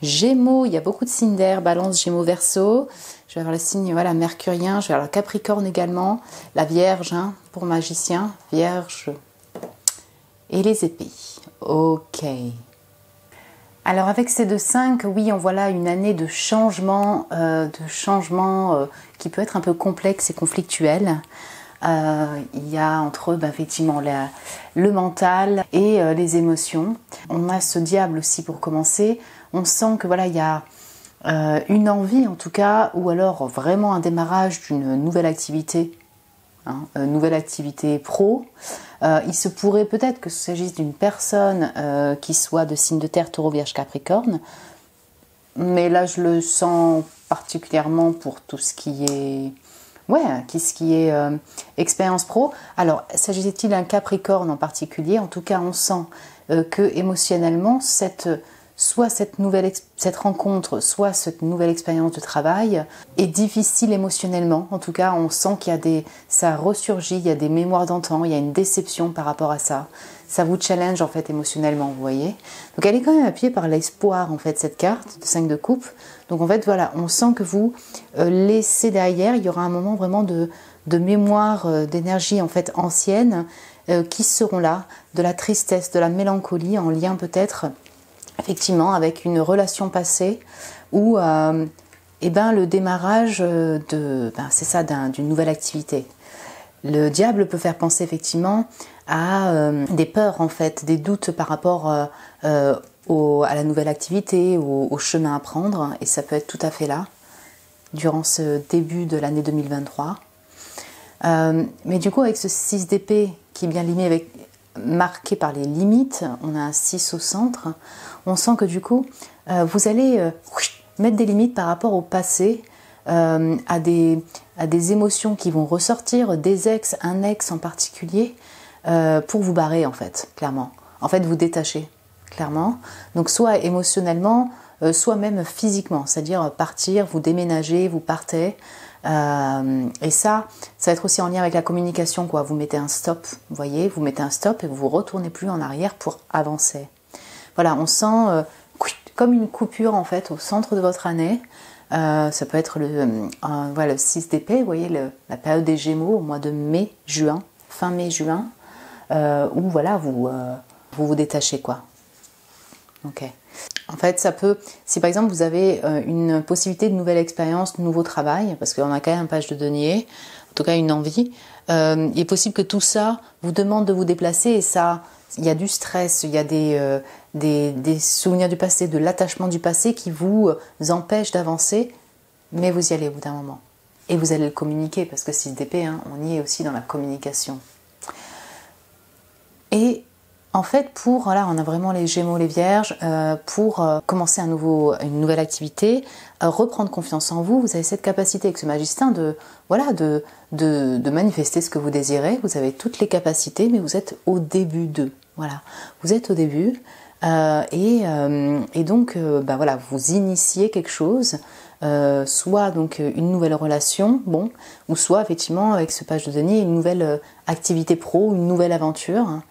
Gémeaux, il y a beaucoup de signes d'air, Balance, Gémeaux, Verseau. Je vais avoir le signe voilà, mercurien, je vais avoir le Capricorne également, la Vierge hein, pour magicien, Vierge et les épées. Ok. Alors avec ces 2-5, oui, on voit là une année de changement qui peut être un peu complexe et conflictuel. Il y a entre eux effectivement le mental et les émotions. On a ce diable aussi pour commencer. On sent que voilà, il y a une envie en tout cas, ou alors vraiment un démarrage d'une nouvelle activité, hein, nouvelle activité pro. Il se pourrait peut-être que ce s'agisse d'une personne qui soit de signe de terre, taureau, vierge, capricorne. Mais là, je le sens particulièrement pour tout ce qui est... Ouais, ce qui est expérience pro. Alors, s'agissait-il d'un Capricorne en particulier? En tout cas, on sent que émotionnellement, soit cette rencontre, soit cette nouvelle expérience de travail est difficile émotionnellement. En tout cas, on sent qu'il ça ressurgit, il y a des mémoires d'antan, il y a une déception par rapport à ça. Ça vous challenge en fait émotionnellement, vous voyez. Donc elle est quand même appuyée par l'espoir en fait, cette carte de 5 de coupe. Donc en fait voilà, on sent que vous laissez derrière, il y aura un moment vraiment de mémoire, d'énergie en fait ancienne qui seront là, de la tristesse, de la mélancolie en lien peut-être effectivement avec une relation passée où il y a eu des événements qui et ben le démarrage c'est ça, d'une nouvelle activité. Le diable peut faire penser effectivement à des peurs en fait, des doutes par rapport à la nouvelle activité, au chemin à prendre, et ça peut être tout à fait là, durant ce début de l'année 2023. Mais du coup, avec ce 6 d'épée qui est bien marqué par les limites, on a un 6 au centre, on sent que du coup, vous allez mettre des limites par rapport au passé, à des émotions qui vont ressortir, un ex en particulier, pour vous barrer en fait, clairement. En fait, vous détacher, clairement. Donc soit émotionnellement, soit même physiquement, c'est-à-dire partir, vous déménagez, vous partez. Et ça va être aussi en lien avec la communication, quoi. Vous mettez un stop, vous voyez, vous mettez un stop et vous ne retournez plus en arrière pour avancer. Voilà, on sent comme une coupure en fait au centre de votre année. Ça peut être le 6 d'épée, vous voyez, la période des Gémeaux au mois de mai-juin, fin mai-juin, où voilà, vous détachez, quoi. Ok. En fait, ça peut, si par exemple vous avez une possibilité de nouvelle expérience, de nouveau travail, parce qu'on a quand même un page de denier, en tout cas une envie, il est possible que tout ça vous demande de vous déplacer, et ça, il y a du stress, il y a des souvenirs du passé, de l'attachement du passé qui vous empêchent d'avancer, mais vous y allez au bout d'un moment. Et vous allez le communiquer, parce que 6 d'épée, hein, on y est aussi dans la communication. Et en fait, on a vraiment les Gémeaux, les Vierges, pour commencer une nouvelle activité, reprendre confiance en vous, vous avez cette capacité avec ce magicien de manifester ce que vous désirez. Vous avez toutes les capacités, mais vous êtes au début d'eux. Voilà, vous êtes au début, et donc, voilà, vous initiez quelque chose, soit donc une nouvelle relation, bon, ou soit effectivement avec ce page de denier une nouvelle activité pro, une nouvelle aventure.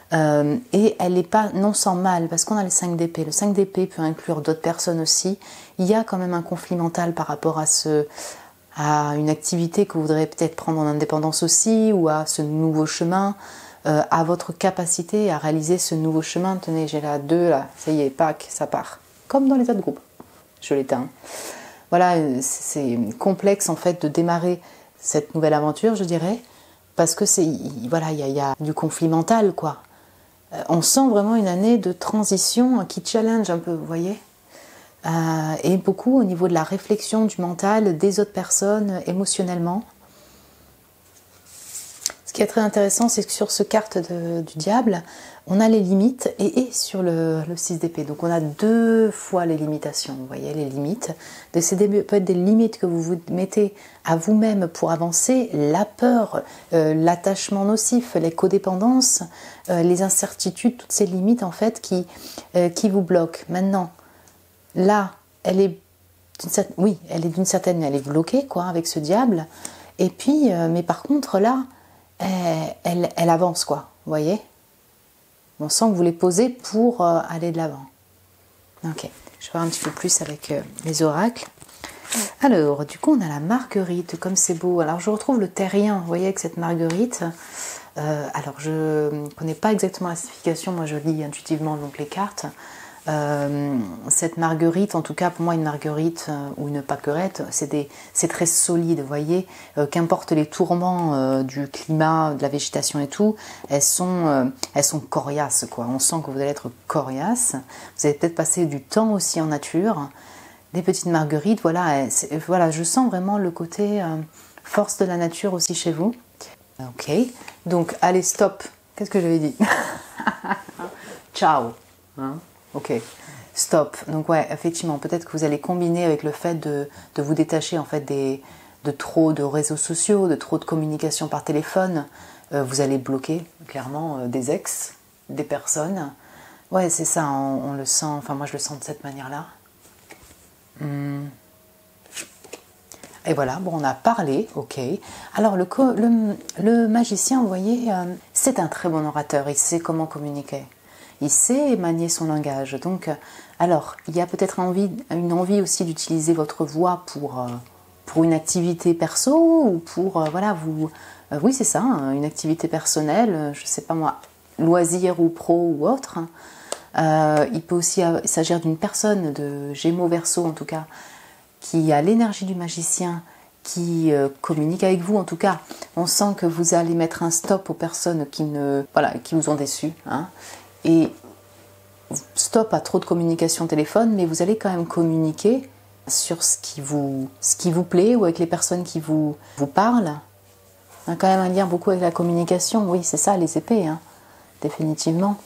Et elle n'est pas non sans mal, parce qu'on a le 5 d'épée. Le 5 d'épée peut inclure d'autres personnes aussi. Il y a quand même un conflit mental par rapport à une activité que vous voudrez peut-être prendre en indépendance aussi, ou à ce nouveau chemin, à votre capacité à réaliser ce nouveau chemin. Tenez, j'ai la 2 là, ça y est, pack, ça part. Comme dans les autres groupes. Je l'éteins. Voilà, c'est complexe en fait de démarrer cette nouvelle aventure, je dirais, parce que il y a du conflit mental, quoi. On sent vraiment une année de transition qui challenge un peu, vous voyez, et beaucoup au niveau de la réflexion du mental des autres personnes émotionnellement. Ce qui est très intéressant, c'est que sur ce carte du diable, on a les limites et sur le 6 d'épée. Donc on a 2 fois les limitations, vous voyez, les limites. Peut être des limites que vous vous mettez à vous-même pour avancer, la peur, l'attachement nocif, les codépendances, les incertitudes, toutes ces limites en fait qui vous bloquent. Maintenant, là, elle est bloquée, quoi, avec ce diable. Et puis, mais par contre là, elle avance, quoi, vous voyez. On sent que vous les posez pour aller de l'avant. Ok, je vais voir un petit peu plus avec les oracles. Alors, du coup, on a la marguerite, comme c'est beau. Alors, je retrouve le terrien, vous voyez, avec cette marguerite. Alors, je ne connais pas exactement la signification, moi je lis intuitivement donc les cartes. Cette marguerite, en tout cas pour moi une marguerite ou une pâquerette, c'est très solide, vous voyez, qu'importe les tourments du climat, de la végétation et tout, elles sont coriaces, quoi. On sent que vous allez être coriace, vous allez peut-être passer du temps aussi en nature. Les petites marguerites, voilà, je sens vraiment le côté force de la nature aussi chez vous. Ok, donc allez, stop, qu'est-ce que j'avais dit? Ciao, hein? Ok, stop. Donc ouais, effectivement, peut-être que vous allez combiner avec le fait de vous détacher en fait de trop de réseaux sociaux, de trop de communication par téléphone. Vous allez bloquer clairement des ex, des personnes. Ouais, c'est ça, on le sent, enfin moi je le sens de cette manière-là. Et voilà, bon, on a parlé, ok. Alors le magicien, vous voyez, c'est un très bon orateur, il sait comment communiquer. Il sait manier son langage. Donc, alors, il y a peut-être une envie aussi d'utiliser votre voix pour une activité perso ou pour, oui, c'est ça, hein, une activité personnelle, je ne sais pas moi, loisir ou pro ou autre. Il peut aussi s'agir d'une personne de Gémeaux, Verseau en tout cas, qui a l'énergie du magicien, qui communique avec vous. En tout cas, on sent que vous allez mettre un stop aux personnes qui vous ont déçu, hein, et stop à trop de communication au téléphone, mais vous allez quand même communiquer sur ce qui vous plaît ou avec les personnes qui vous parlent. On a quand même un lien beaucoup avec la communication, oui, c'est ça, les épées, hein, définitivement.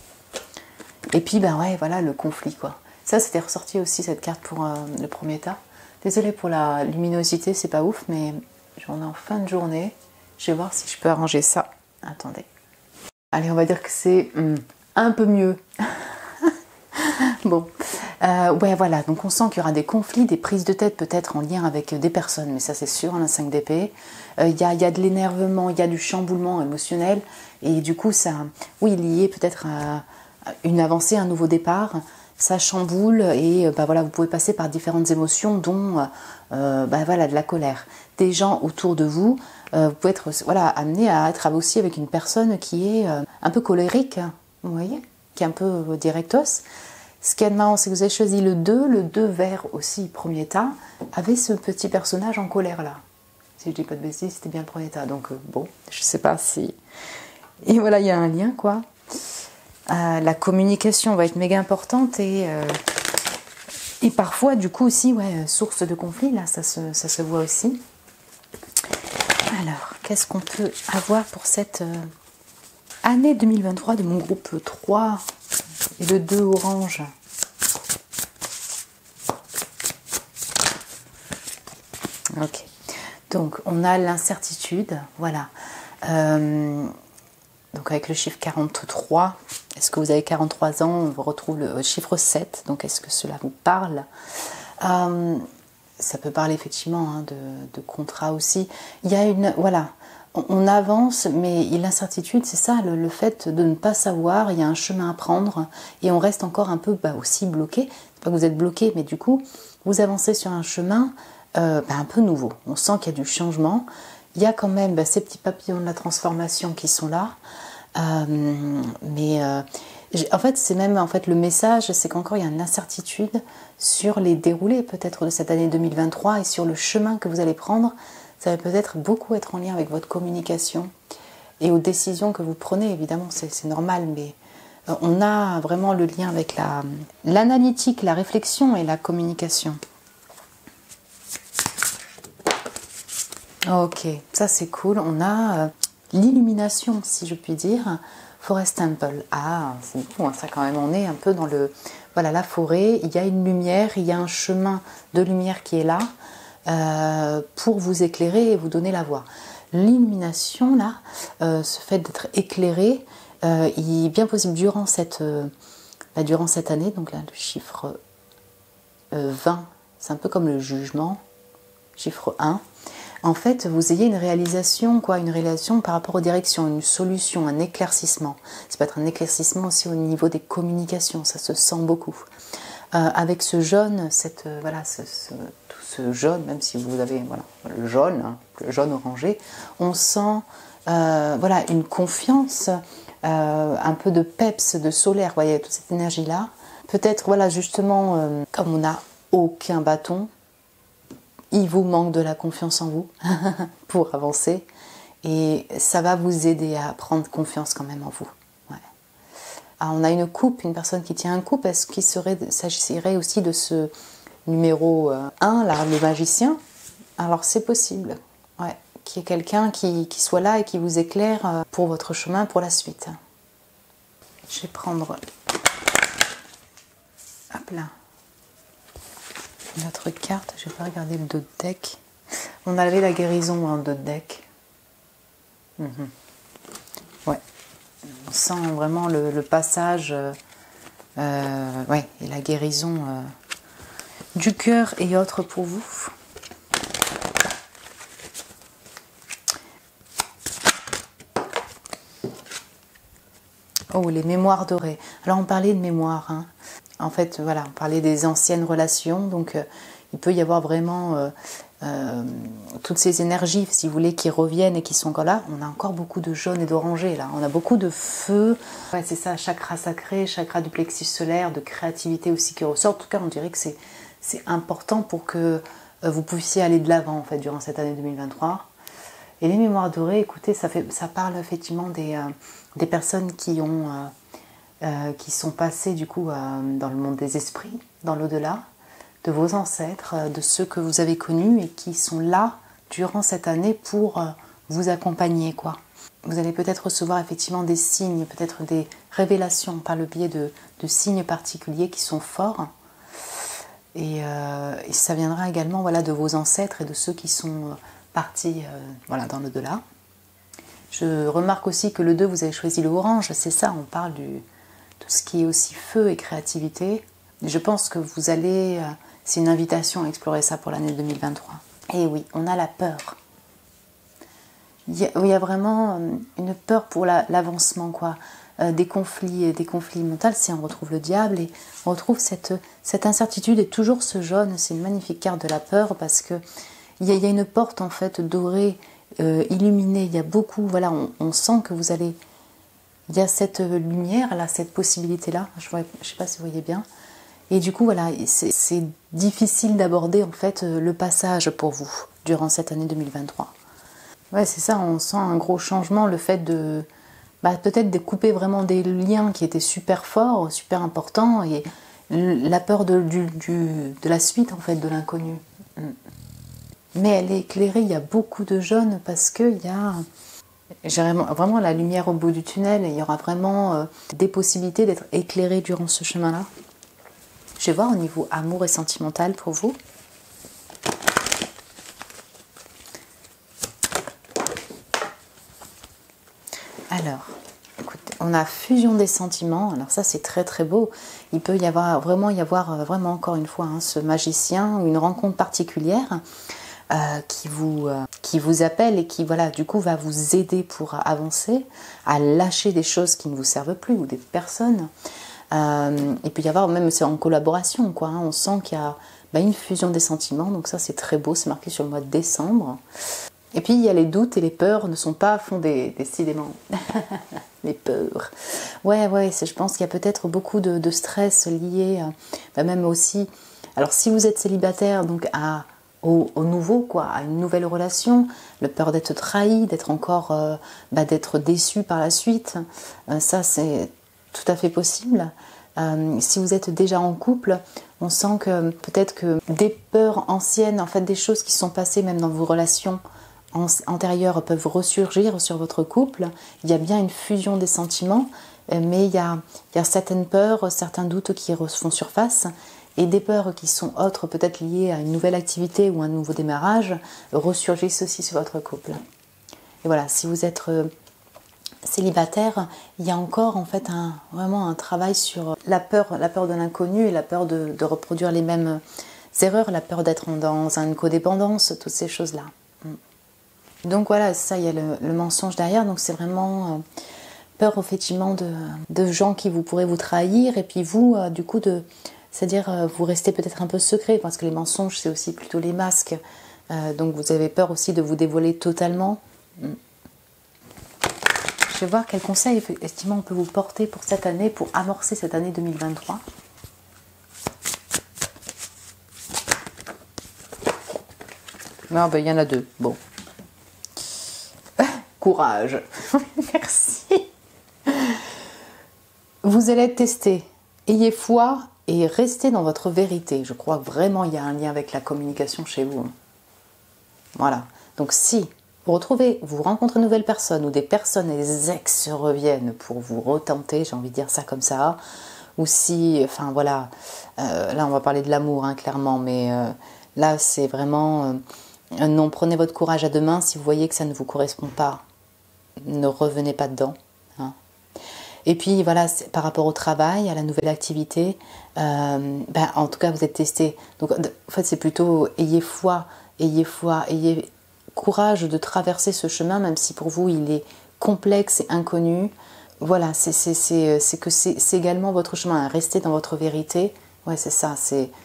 Et puis, ben ouais, voilà, le conflit, quoi. Ça, c'était ressorti aussi, cette carte, pour le premier tas. Désolée pour la luminosité, c'est pas ouf, mais j'en ai en fin de journée. Je vais voir si je peux arranger ça. Attendez. Allez, on va dire que c'est un peu mieux. Bon, ouais, voilà, donc on sent qu'il y aura des conflits, des prises de tête peut-être en lien avec des personnes, mais ça c'est sûr, la 5 d'épée. Il y a de l'énervement, il y a du chamboulement émotionnel, et du coup, ça, oui, lié peut-être à une avancée, un nouveau départ, ça chamboule, et voilà, vous pouvez passer par différentes émotions, dont voilà, de la colère. Des gens autour de vous, vous pouvez être amené à être aussi avec une personne qui est un peu colérique, vous voyez, qui est un peu directos. Ce qui est marrant, c'est que vous avez choisi le 2 vert aussi, premier tas, avait ce petit personnage en colère là. Si je dis pas de bêtises, c'était bien le premier tas, donc bon, je sais pas si... Et voilà, il y a un lien, quoi. La communication va être méga importante, et parfois, du coup aussi, ouais, source de conflit, là, ça se voit aussi. Alors, qu'est-ce qu'on peut avoir pour cette année 2023 de mon groupe 3 et le 2 orange? Ok, donc on a l'incertitude, voilà. Donc avec le chiffre 43, est-ce que vous avez 43 ans? On retrouve le chiffre 7, donc est-ce que cela vous parle? Ça peut parler effectivement, hein, de contrat aussi. Il y a voilà, on avance, mais l'incertitude, c'est ça, le fait de ne pas savoir, il y a un chemin à prendre, et on reste encore un peu aussi bloqué. C'est pas que vous êtes bloqué, mais du coup, vous avancez sur un chemin un peu nouveau. On sent qu'il y a du changement. Il y a quand même ces petits papillons de la transformation qui sont là. En fait, c'est même le message, c'est qu'encore il y a une incertitude sur les déroulés peut-être de cette année 2023 et sur le chemin que vous allez prendre. Ça va peut-être beaucoup être en lien avec votre communication et aux décisions que vous prenez. Évidemment, c'est normal, mais on a vraiment le lien avec l'analytique, la réflexion et la communication. Ok, ça c'est cool. On a l'illumination, si je puis dire. Forest Temple. Ah, c'est beau, hein, ça quand même. On est un peu dans la forêt. Il y a une lumière, il y a un chemin de lumière qui est là pour vous éclairer et vous donner la voie. L'illumination, là, ce fait d'être éclairé, il est bien possible durant cette année. Donc là, le chiffre 20, c'est un peu comme le jugement. Chiffre 1. En fait, vous ayez une réalisation par rapport aux directions, une solution, un éclaircissement. Ça peut être un éclaircissement aussi au niveau des communications, ça se sent beaucoup. Avec ce jaune, tout ce jaune, même si vous avez le jaune, hein, le jaune orangé, on sent une confiance, un peu de peps, de solaire, vous voyez, toute cette énergie-là. Peut-être, justement, comme on n'a aucun bâton, il vous manque de la confiance en vous pour avancer, et ça va vous aider à prendre confiance quand même en vous. Ouais. Alors, on a une coupe, une personne qui tient un coupe. Est-ce qu'il s'agirait aussi de ce numéro 1, là, le magicien? Alors c'est possible, ouais, qu'il y ait quelqu'un qui soit là et qui vous éclaire pour votre chemin, pour la suite. Je vais prendre hop là notre carte, je vais pas regarder le dos de deck. On avait la guérison en dos de deck. Ouais, on sent vraiment le passage, ouais, et la guérison du cœur et autres pour vous. Oh, les mémoires dorées. Alors on parlait de mémoire, hein. En fait, voilà, on parlait des anciennes relations, donc il peut y avoir vraiment toutes ces énergies, si vous voulez, qui reviennent et qui sont encore là. On a encore beaucoup de jaune et d'orangé, là. On a beaucoup de feu. Ouais, c'est ça, chakra sacré, chakra du plexus solaire, de créativité aussi qui ressort. En tout cas, on dirait que c'est important pour que vous puissiez aller de l'avant en fait durant cette année 2023. Et les mémoires dorées, écoutez, ça parle effectivement des personnes qui sont passées du coup dans le monde des esprits, dans l'au-delà, de vos ancêtres, de ceux que vous avez connus et qui sont là durant cette année pour vous accompagner, quoi. Vous allez peut-être recevoir effectivement des signes, peut-être des révélations par le biais de signes particuliers qui sont forts. Et ça viendra également voilà, de vos ancêtres et de ceux qui sont partis voilà, dans l'au-delà. Je remarque aussi que le 2, vous avez choisi le orange, c'est ça, on parle de tout ce qui est aussi feu et créativité. Je pense que vous allez, c'est une invitation à explorer ça pour l'année 2023. Et oui, on a la peur. Il y a vraiment une peur pour l'avancement, quoi. Des conflits mentaux, c'est on retrouve le diable et on retrouve cette incertitude et toujours ce jaune, c'est une magnifique carte de la peur parce que il y a une porte en fait dorée, illuminée, il y a beaucoup, voilà, on sent que vous allez, il y a cette lumière là, cette possibilité là, je sais pas si vous voyez bien, et du coup voilà, c'est difficile d'aborder en fait le passage pour vous durant cette année 2023. Ouais, c'est ça, on sent un gros changement, le fait de peut-être de couper vraiment des liens qui étaient super forts, super importants, et la peur de la suite, en fait, de l'inconnu. Mais elle est éclairée, il y a beaucoup de jaunes parce qu'il y a vraiment la lumière au bout du tunnel, et il y aura vraiment des possibilités d'être éclairé durant ce chemin-là. Je vais voir au niveau amour et sentimental pour vous. Alors, écoutez, on a fusion des sentiments. Alors ça, c'est très très beau. Il peut y avoir vraiment encore une fois ce magicien ou une rencontre particulière qui vous appelle et qui voilà du coup va vous aider pour avancer, à lâcher des choses qui ne vous servent plus ou des personnes. Il peut y avoir même c'est en collaboration quoi. On sent qu'il y a une fusion des sentiments. Donc ça, c'est très beau. C'est marqué sur le mois de décembre. Et puis il y a les doutes et les peurs ne sont pas fondées, décidément. Les peurs. Ouais, je pense qu'il y a peut-être beaucoup de stress lié, même aussi. Alors si vous êtes célibataire, donc au nouveau, quoi, à une nouvelle relation, le peur d'être trahi, d'être encore, d'être déçu par la suite, ça c'est tout à fait possible. Si vous êtes déjà en couple, on sent que peut-être que des peurs anciennes, en fait des choses qui sont passées même dans vos relations antérieures peuvent ressurgir sur votre couple. Il y a bien une fusion des sentiments, mais il y a certaines peurs, certains doutes qui font surface, et des peurs qui sont autres, peut-être liées à une nouvelle activité ou un nouveau démarrage, ressurgissent aussi sur votre couple. Et voilà, si vous êtes célibataire, il y a encore en fait vraiment un travail sur la peur de l'inconnu et la peur de reproduire les mêmes erreurs, la peur d'être dans une codépendance, toutes ces choses-là. Donc voilà, ça, il y a le mensonge derrière, donc c'est vraiment peur effectivement de gens qui pourraient vous trahir, et puis vous, du coup, c'est-à-dire vous restez peut-être un peu secret, parce que les mensonges, c'est aussi plutôt les masques, donc vous avez peur aussi de vous dévoiler totalement. Je vais voir quels conseils effectivement on peut vous porter pour cette année, pour amorcer cette année 2023. Non, il y en a deux, bon. Courage. Merci. Vous allez être testé. Ayez foi et restez dans votre vérité. Je crois que vraiment il y a un lien avec la communication chez vous. Voilà. Donc si vous rencontrez une nouvelle personne ou des personnes et des ex reviennent pour vous retenter, j'ai envie de dire ça comme ça, ou si, enfin voilà, là on va parler de l'amour clairement, mais là c'est vraiment non, prenez votre courage à deux mains. Si vous voyez que ça ne vous correspond pas, ne revenez pas dedans. Et puis voilà, par rapport au travail, à la nouvelle activité, en tout cas vous êtes testé. Donc en fait c'est plutôt ayez foi, ayez courage de traverser ce chemin, même si pour vous il est complexe et inconnu. Voilà, c'est également votre chemin. Restez dans votre vérité. Ouais, c'est ça.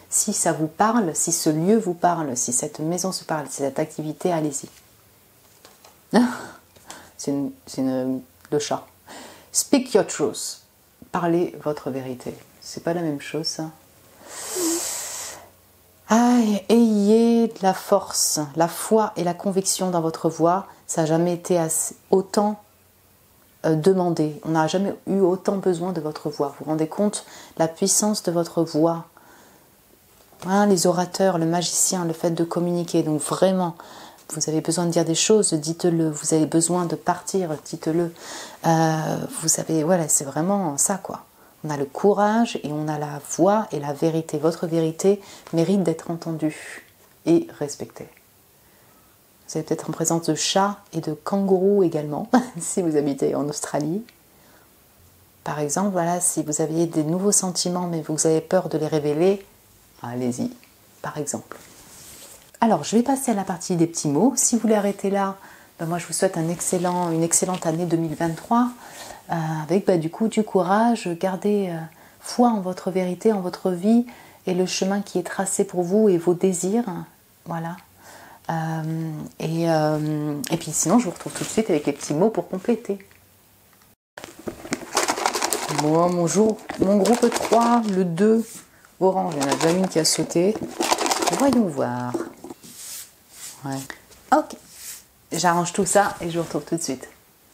Si ça vous parle, si ce lieu vous parle, si cette maison se parle, si cette activité, allez-y. C'est le chat. Speak your truth. Parlez votre vérité. C'est pas la même chose, ça. Ayez de la force, la foi et la conviction dans votre voix. Ça n'a jamais été autant demandé. On n'a jamais eu autant besoin de votre voix. Vous vous rendez compte la puissance de votre voix? Hein, les orateurs, le magicien, le fait de communiquer. Donc vraiment, vous avez besoin de dire des choses, dites-le. Vous avez besoin de partir, dites-le. Vous avez, voilà, c'est vraiment ça, quoi. On a le courage et on a la voix et la vérité. Votre vérité mérite d'être entendue et respectée. Vous êtes peut-être en présence de chats et de kangourous également, si vous habitez en Australie. Par exemple, voilà, si vous aviez des nouveaux sentiments mais vous avez peur de les révéler, allez-y, par exemple. Alors, je vais passer à la partie des petits mots. Si vous voulez arrêter là, ben moi je vous souhaite une excellente année 2023 avec du coup du courage, gardez foi en votre vérité, en votre vie et le chemin qui est tracé pour vous et vos désirs. Voilà. Et puis sinon, je vous retrouve tout de suite avec les petits mots pour compléter. Bon, mon groupe 3, le 2, orange, il y en a déjà une qui a sauté. Voyons voir. Ouais. Ok, j'arrange tout ça et je vous retrouve tout de suite.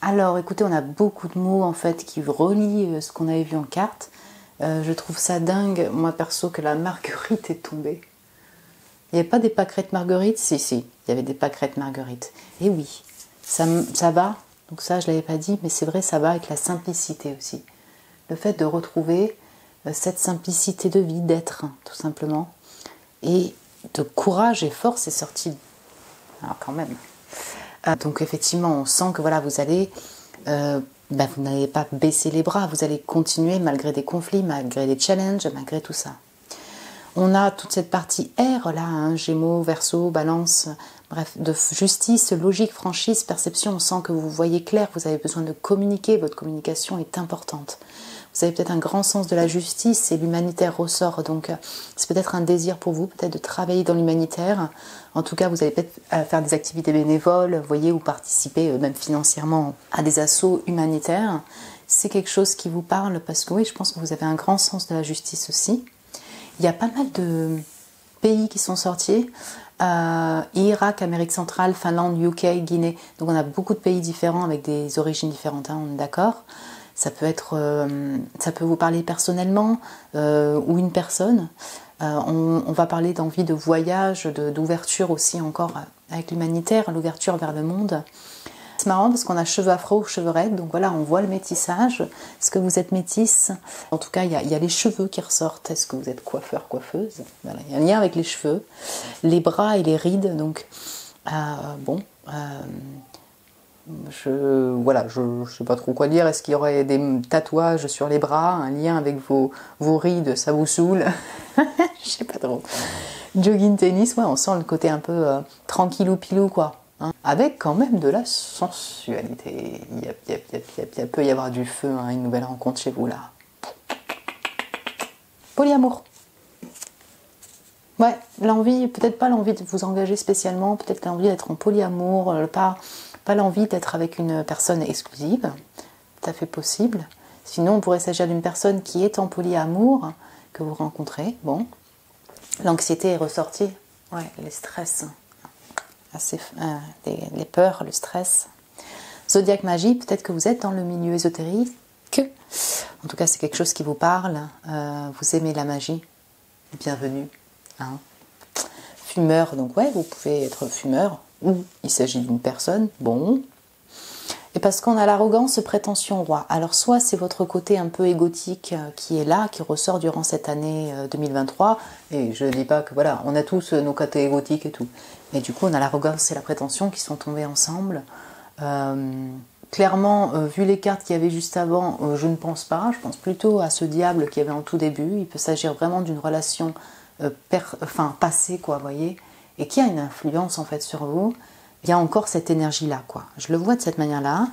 Alors, écoutez, on a beaucoup de mots en fait qui relient ce qu'on avait vu en carte. Je trouve ça dingue, moi perso, que la marguerite est tombée. Il n'y avait pas des pâquerettes marguerites? Si, il y avait des pâquerettes marguerites. Et oui, ça va, donc ça je ne l'avais pas dit, mais c'est vrai, ça va avec la simplicité aussi. Le fait de retrouver cette simplicité de vie, d'être, tout simplement. Et de courage et force est sorti. Alors quand même. Donc effectivement, on sent que voilà, vous allez... vous n'allez pas baisser les bras, vous allez continuer malgré des conflits, malgré des challenges, malgré tout ça. On a toute cette partie R là, hein, Gémeaux, Verseau, Balance, bref, de justice, logique, franchise, perception. On sent que vous voyez clair, vous avez besoin de communiquer, votre communication est importante. Vous avez peut-être un grand sens de la justice et l'humanitaire ressort, donc c'est peut-être un désir pour vous, peut-être de travailler dans l'humanitaire. En tout cas, vous allez peut-être faire des activités bénévoles, voyez, ou participer même financièrement à des assos humanitaires. C'est quelque chose qui vous parle parce que oui, je pense que vous avez un grand sens de la justice aussi. Il y a pas mal de pays qui sont sortis, Irak, Amérique centrale, Finlande, UK, Guinée. Donc on a beaucoup de pays différents avec des origines différentes, hein, on est d'accord. Ça peut vous parler personnellement ou une personne. On va parler d'envie de voyage, d'ouverture aussi encore avec l'humanitaire, l'ouverture vers le monde. C'est marrant parce qu'on a cheveux afro, cheveux raides, donc voilà, on voit le métissage. Est-ce que vous êtes métisse? En tout cas, il y a les cheveux qui ressortent. Est-ce que vous êtes coiffeur, coiffeuse? Voilà, il y a un lien avec les cheveux, les bras et les rides. Donc, je sais pas trop quoi dire. Est-ce qu'il y aurait des tatouages sur les bras, un lien avec vos rides, ça vous saoule? Je sais pas trop. Jogging tennis, ouais, on sent le côté un peu tranquillou pilou, quoi. Avec quand même de la sensualité. Il peut y avoir du feu, hein, une nouvelle rencontre chez vous là. Polyamour. Ouais, l'envie, peut-être pas l'envie de vous engager spécialement, peut-être l'envie d'être en polyamour, pas l'envie d'être avec une personne exclusive, tout à fait possible. Sinon, on pourrait s'agir d'une personne qui est en polyamour, que vous rencontrez. Bon, l'anxiété est ressortie, ouais, les stress. Les peurs, le stress. Zodiac magie, peut-être que vous êtes dans le milieu ésotérique. En tout cas, c'est quelque chose qui vous parle. Vous aimez la magie. Bienvenue. Hein. Fumeur, donc ouais, vous pouvez être fumeur. Ou il s'agit d'une personne. Bon. Et parce qu'on a l'arrogance, prétention roi. Alors soit c'est votre côté un peu égotique qui est là, qui ressort durant cette année 2023. Et je ne dis pas que voilà, on a tous nos côtés égotiques et tout. Mais du coup, on a l'arrogance et la prétention qui sont tombés ensemble. Clairement, vu les cartes qu'il y avait juste avant, je ne pense pas. Je pense plutôt à ce diable qu'il y avait en tout début. Il peut s'agir vraiment d'une relation passée, quoi, vous voyez, et qui a une influence en fait sur vous. Il y a encore cette énergie-là, quoi. Je le vois de cette manière-là.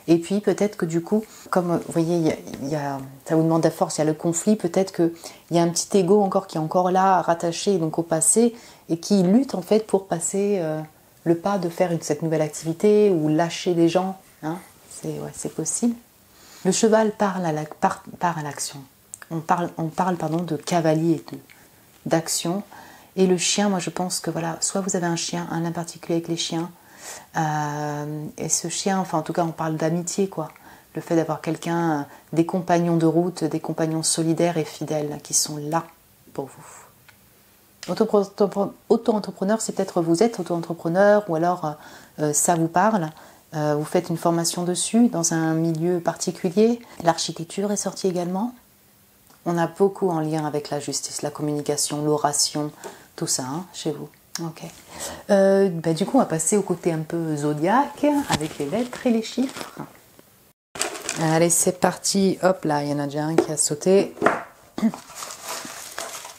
Et puis peut-être que du coup, comme vous voyez, ça vous demande de la force, il y a le conflit, peut-être qu'il y a un petit ego encore qui est encore là, rattaché donc au passé, et qui lutte en fait pour passer le pas de faire cette nouvelle activité ou lâcher les gens. Hein. C'est possible. Le cheval part à l'action. On parle de cavalier, d'action. Et le chien, moi je pense que voilà, soit vous avez un chien, un lien particulier avec les chiens, et ce chien, enfin en tout cas on parle d'amitié quoi. Le fait d'avoir quelqu'un, des compagnons de route, des compagnons solidaires et fidèles qui sont là pour vous. Auto-entrepreneur, c'est peut-être vous êtes auto-entrepreneur ou alors ça vous parle. Vous faites une formation dessus dans un milieu particulier. L'architecture est sortie également. On a beaucoup en lien avec la justice, la communication, l'oration, tout ça hein, chez vous. Ok. Du coup, on va passer au côté un peu zodiaque avec les lettres et les chiffres. Allez, c'est parti. Hop là, il y en a déjà un qui a sauté.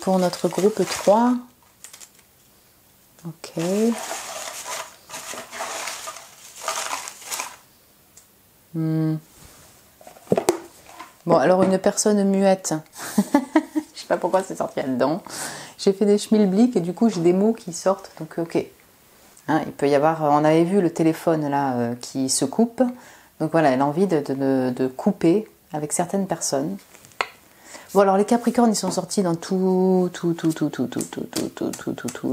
Pour notre groupe 3. Ok. Bon, alors une personne muette. Je sais pas pourquoi c'est sorti là-dedans. J'ai fait des schmilblick et du coup j'ai des mots qui sortent. Donc ok. Hein, il peut y avoir, on avait vu le téléphone là qui se coupe. Donc voilà, elle a envie de couper avec certaines personnes. Bon alors les Capricornes ils sont sortis dans tous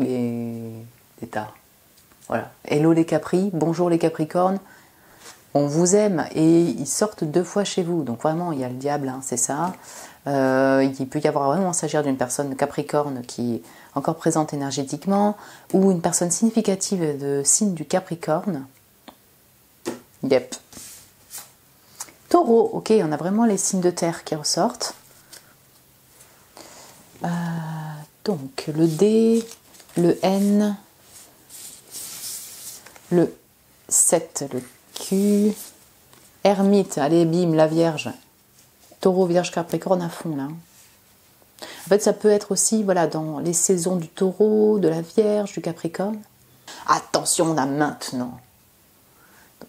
les états. Voilà. Hello les Capris, bonjour les Capricornes. On vous aime et ils sortent 2 fois chez vous. Donc vraiment il y a le diable, hein, c'est ça. Il peut y avoir vraiment s'agir d'une personne Capricorne qui est encore présente énergétiquement ou une personne significative de signe du Capricorne. Yep. Taureau, ok, on a vraiment les signes de terre qui ressortent. Donc le D, le N, le 7, le Q, Ermite, allez bim, la Vierge. Taureau, Vierge, Capricorne à fond là. En fait ça peut être aussi voilà, dans les saisons du Taureau, de la Vierge, du Capricorne. Attention, on a maintenant.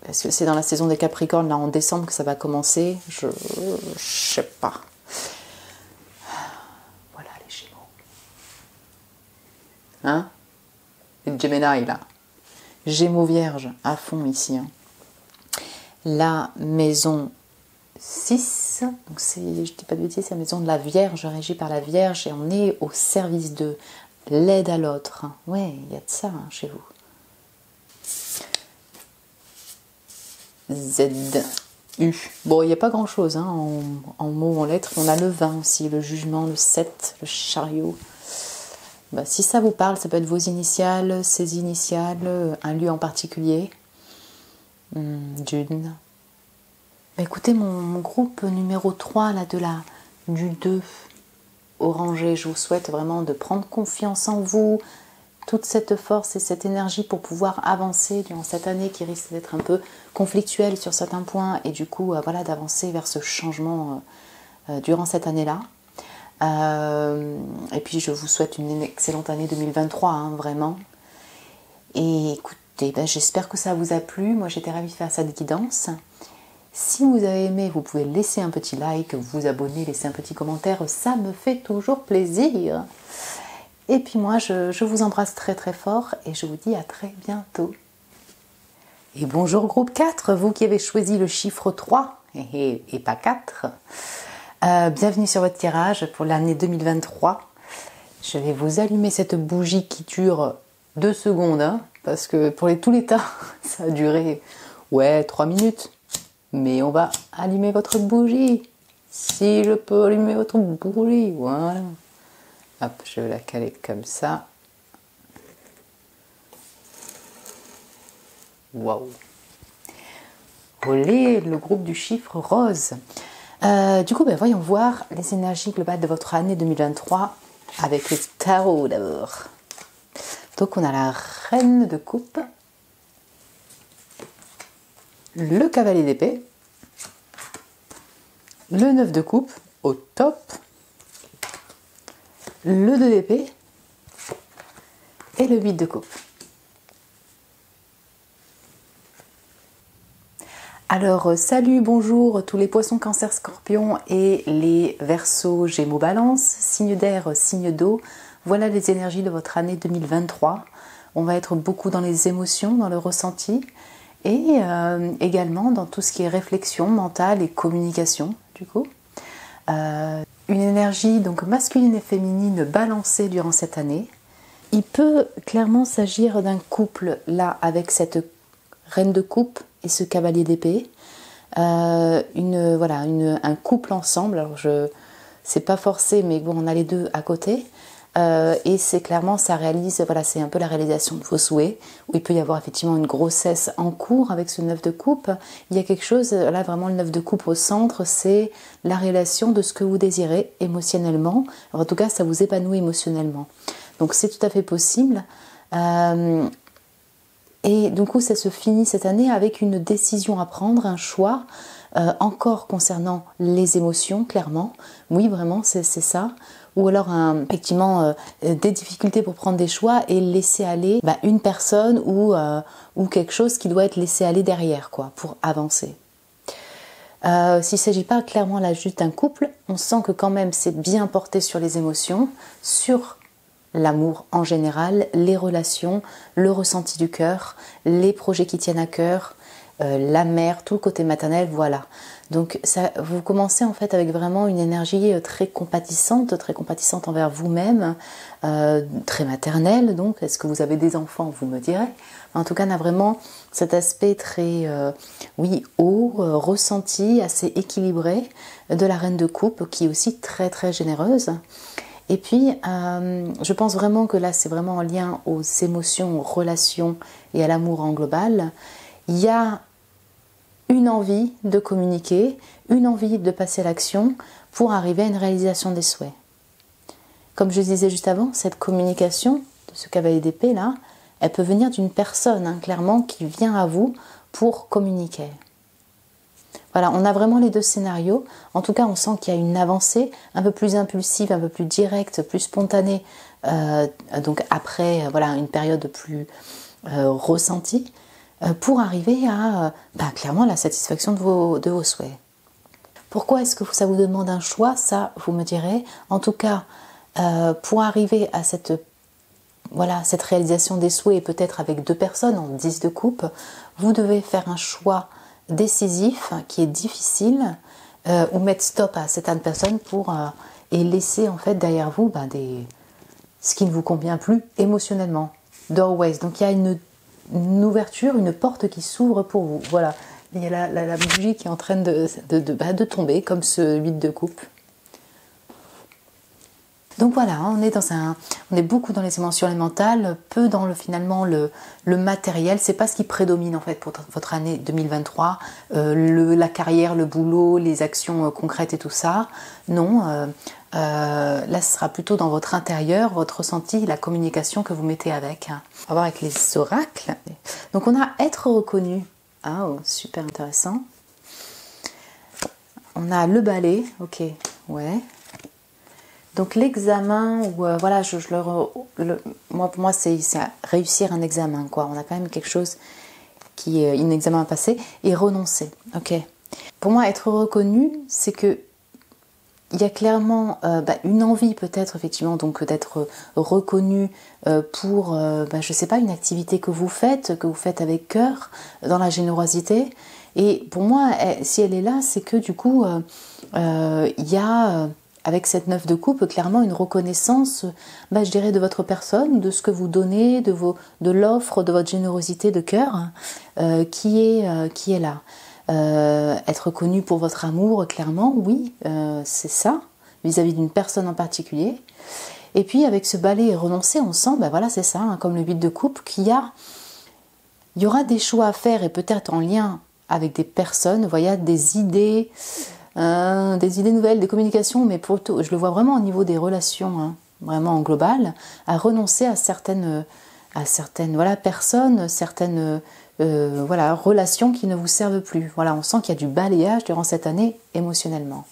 Est-ce que c'est dans la saison des Capricornes, là en décembre, que ça va commencer? Je sais pas. Voilà les Gémeaux. Hein? Les Gemini, là. Gémeaux Vierge, à fond ici. Hein. La maison 6, donc c'est, je dis pas de bêtises, c'est la maison de la Vierge, régie par la Vierge, et on est au service de l'aide à l'autre. Ouais, il y a de ça hein, chez vous. Z, U. Bon, il n'y a pas grand-chose hein, en mots, en lettres. On a le 20 aussi, le jugement, le 7, le chariot. Bah, si ça vous parle, ça peut être vos initiales, ses initiales, un lieu en particulier. D'une. Bah, écoutez, mon groupe numéro 3, là, du 2, orangé, je vous souhaite vraiment de prendre confiance en vous, toute cette force et cette énergie pour pouvoir avancer durant cette année qui risque d'être un peu conflictuelle sur certains points et du coup voilà, d'avancer vers ce changement durant cette année-là. Et puis je vous souhaite une excellente année 2023, hein, vraiment. Et écoutez, j'espère que ça vous a plu. Moi j'étais ravie de faire cette guidance. Si vous avez aimé, vous pouvez laisser un petit like, vous abonner, laisser un petit commentaire, ça me fait toujours plaisir. Et puis moi, je vous embrasse très très fort et je vous dis à très bientôt. Et bonjour groupe 4, vous qui avez choisi le chiffre 3 et pas 4. Bienvenue sur votre tirage pour l'année 2023. Je vais vous allumer cette bougie qui dure 2 secondes, hein, parce que pour tous les tas, ça a duré 3 minutes. Mais on va allumer votre bougie. Si je peux allumer votre bougie, voilà. Hop, je vais la caler comme ça. Waouh! Olé, le groupe du chiffre rose. Du coup, voyons voir les énergies globales de votre année 2023 avec le tarot d'abord. Donc, on a la reine de coupe, le cavalier d'épée, le 9 de coupe au top, le 2 d'épée et le 8 de coupe. Alors, salut, bonjour tous les poissons, cancer, scorpions et les verseaux, gémeaux, balance, signe d'air, signe d'eau. Voilà les énergies de votre année 2023. On va être beaucoup dans les émotions, dans le ressenti et également dans tout ce qui est réflexion mentale et communication, du coup. Une énergie donc masculine et féminine balancée durant cette année, Il peut clairement s'agir d'un couple, là, avec cette reine de coupe et ce cavalier d'épée. Voilà, un couple ensemble. Alors, c'est pas forcé, mais bon, on a les deux à côté. Et c'est clairement, ça réalise, voilà, c'est un peu la réalisation de vos souhaits, où il peut y avoir effectivement une grossesse en cours avec ce 9 de coupe. Il y a quelque chose, là vraiment le 9 de coupe au centre, c'est la réalisation de ce que vous désirez émotionnellement. Alors, en tout cas, ça vous épanouit émotionnellement. Donc c'est tout à fait possible. Et du coup, ça se finit cette année avec une décision à prendre, un choix, encore concernant les émotions, clairement. Oui, vraiment, c'est ça. Ou alors, effectivement, des difficultés pour prendre des choix et laisser aller une personne ou quelque chose qui doit être laissé aller derrière, quoi, pour avancer. S'il ne s'agit pas clairement là juste d'un couple, on sent que quand même c'est bien porté sur les émotions, sur l'amour en général, les relations, le ressenti du cœur, les projets qui tiennent à cœur, la mère, tout le côté maternel, voilà. Donc ça, vous commencez en fait avec vraiment une énergie très compatissante envers vous-même, très maternelle. Donc, est-ce que vous avez des enfants, vous me direz. En tout cas, on a vraiment cet aspect très, haut, ressenti, assez équilibré de la reine de coupe, qui est aussi très très généreuse. Et puis, je pense vraiment que là, c'est vraiment en lien aux émotions, aux relations et à l'amour en global. Il y a une envie de communiquer, une envie de passer à l'action pour arriver à une réalisation des souhaits. Comme je disais juste avant, cette communication de ce cavalier d'épée là, elle peut venir d'une personne, clairement, qui vient à vous pour communiquer. Voilà, on a vraiment les deux scénarios. En tout cas, on sent qu'il y a une avancée un peu plus impulsive, un peu plus directe, plus spontanée. Donc après, voilà, une période plus ressentie pour arriver à clairement la satisfaction de vos souhaits. Pourquoi est-ce que ça vous demande un choix? Ça, vous me direz. En tout cas, pour arriver à cette réalisation des souhaits, et peut-être avec deux personnes en 10 de coupe, vous devez faire un choix décisif qui est difficile ou mettre stop à certaines personnes et laisser en fait derrière vous ce qui ne vous convient plus émotionnellement. Doorways. Donc il y a une ouverture, une porte qui s'ouvre pour vous. Voilà. Il y a la bougie qui est en train de tomber comme ce 8 de coupe. Donc voilà, on est beaucoup dans les émotions mentales, peu dans le matériel. C'est pas ce qui prédomine en fait pour votre année 2023, la carrière, le boulot, les actions concrètes et tout ça. Non, là ce sera plutôt dans votre intérieur, votre ressenti, la communication que vous mettez avec. On va voir avec les oracles. Donc on a être reconnu. Ah, oh, super intéressant. On a le balai, ok, ouais. Donc l'examen, voilà, pour moi c'est réussir un examen, quoi. On a quand même quelque chose qui est un examen à passer et renoncer, ok. Pour moi, être reconnu, c'est que il y a clairement une envie peut-être effectivement donc d'être reconnu pour je sais pas, une activité que vous faites avec cœur, dans la générosité. Et pour moi, si elle est là, c'est que du coup il y a avec cette 9 de coupe, clairement une reconnaissance, je dirais, de votre personne, de ce que vous donnez, de l'offre, de votre générosité de cœur qui est là. Être connu pour votre amour, clairement, oui, c'est ça, vis-à-vis d'une personne en particulier. Et puis avec ce balai et renoncer, on sent, voilà, c'est ça, comme le 8 de coupe, il y aura des choix à faire et peut-être en lien avec des personnes, voyez, des idées nouvelles, des communications, mais je le vois vraiment au niveau des relations, vraiment en global, à renoncer à certaines personnes, certaines relations qui ne vous servent plus. Voilà, on sent qu'il y a du balayage durant cette année émotionnellement.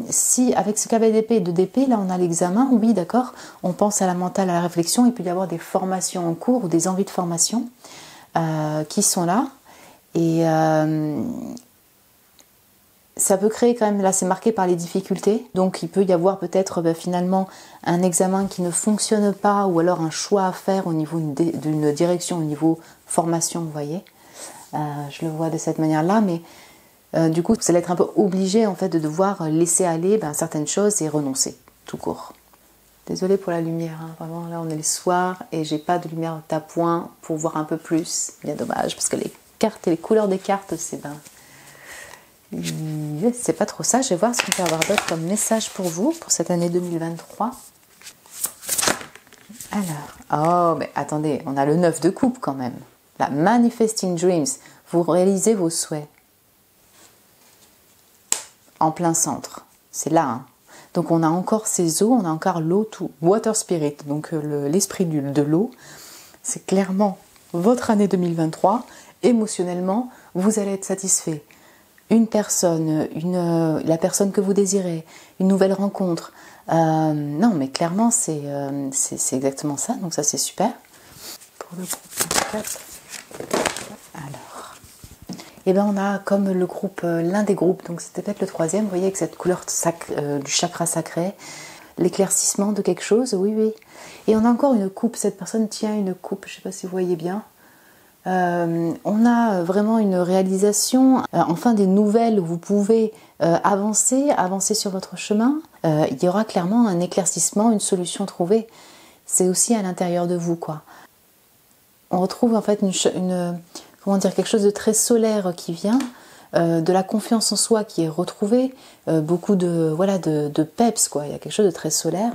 Si avec ce cavalier d'épée et de d'épée, là on a l'examen, oui d'accord, on pense à la mentale, à la réflexion, il peut y avoir des formations en cours ou des envies de formation qui sont là. Et ça peut créer quand même, là c'est marqué par les difficultés, donc il peut y avoir peut-être finalement un examen qui ne fonctionne pas ou alors un choix à faire au niveau d'une direction, au niveau formation, vous voyez. Je le vois de cette manière-là, mais du coup vous allez être un peu obligé en fait de devoir laisser aller certaines choses et renoncer, tout court. Désolée pour la lumière, hein. Vraiment là on est le soir et j'ai pas de lumière d'appoint pour voir un peu plus. Bien dommage parce que les cartes et les couleurs des cartes, c'est c'est pas trop ça. Je vais voir ce qu'on peut avoir d'autre comme message pour vous pour cette année 2023. Alors, oh mais attendez, on a le 9 de coupe quand même. La Manifesting Dreams, vous réalisez vos souhaits. En plein centre, c'est là, hein. Donc on a encore ces eaux, on a encore l'eau, tout, Water Spirit, donc l'esprit de l'eau. C'est clairement votre année 2023. Émotionnellement, vous allez être satisfait. Une personne, la personne que vous désirez, une nouvelle rencontre. Non, mais clairement, c'est exactement ça. Donc ça, c'est super. Pour le groupe 4. Alors, et ben on a comme le groupe, l'un des groupes, donc c'était peut-être le troisième, vous voyez, avec cette couleur du chakra sacré, l'éclaircissement de quelque chose, oui, oui. Et on a encore une coupe, cette personne tient une coupe, je ne sais pas si vous voyez bien. On a vraiment une réalisation, enfin des nouvelles où vous pouvez avancer sur votre chemin. Il y aura clairement un éclaircissement, une solution trouvée. C'est aussi à l'intérieur de vous, quoi. On retrouve en fait comment dire, quelque chose de très solaire qui vient, de la confiance en soi qui est retrouvée, beaucoup de peps, quoi. Il y a quelque chose de très solaire.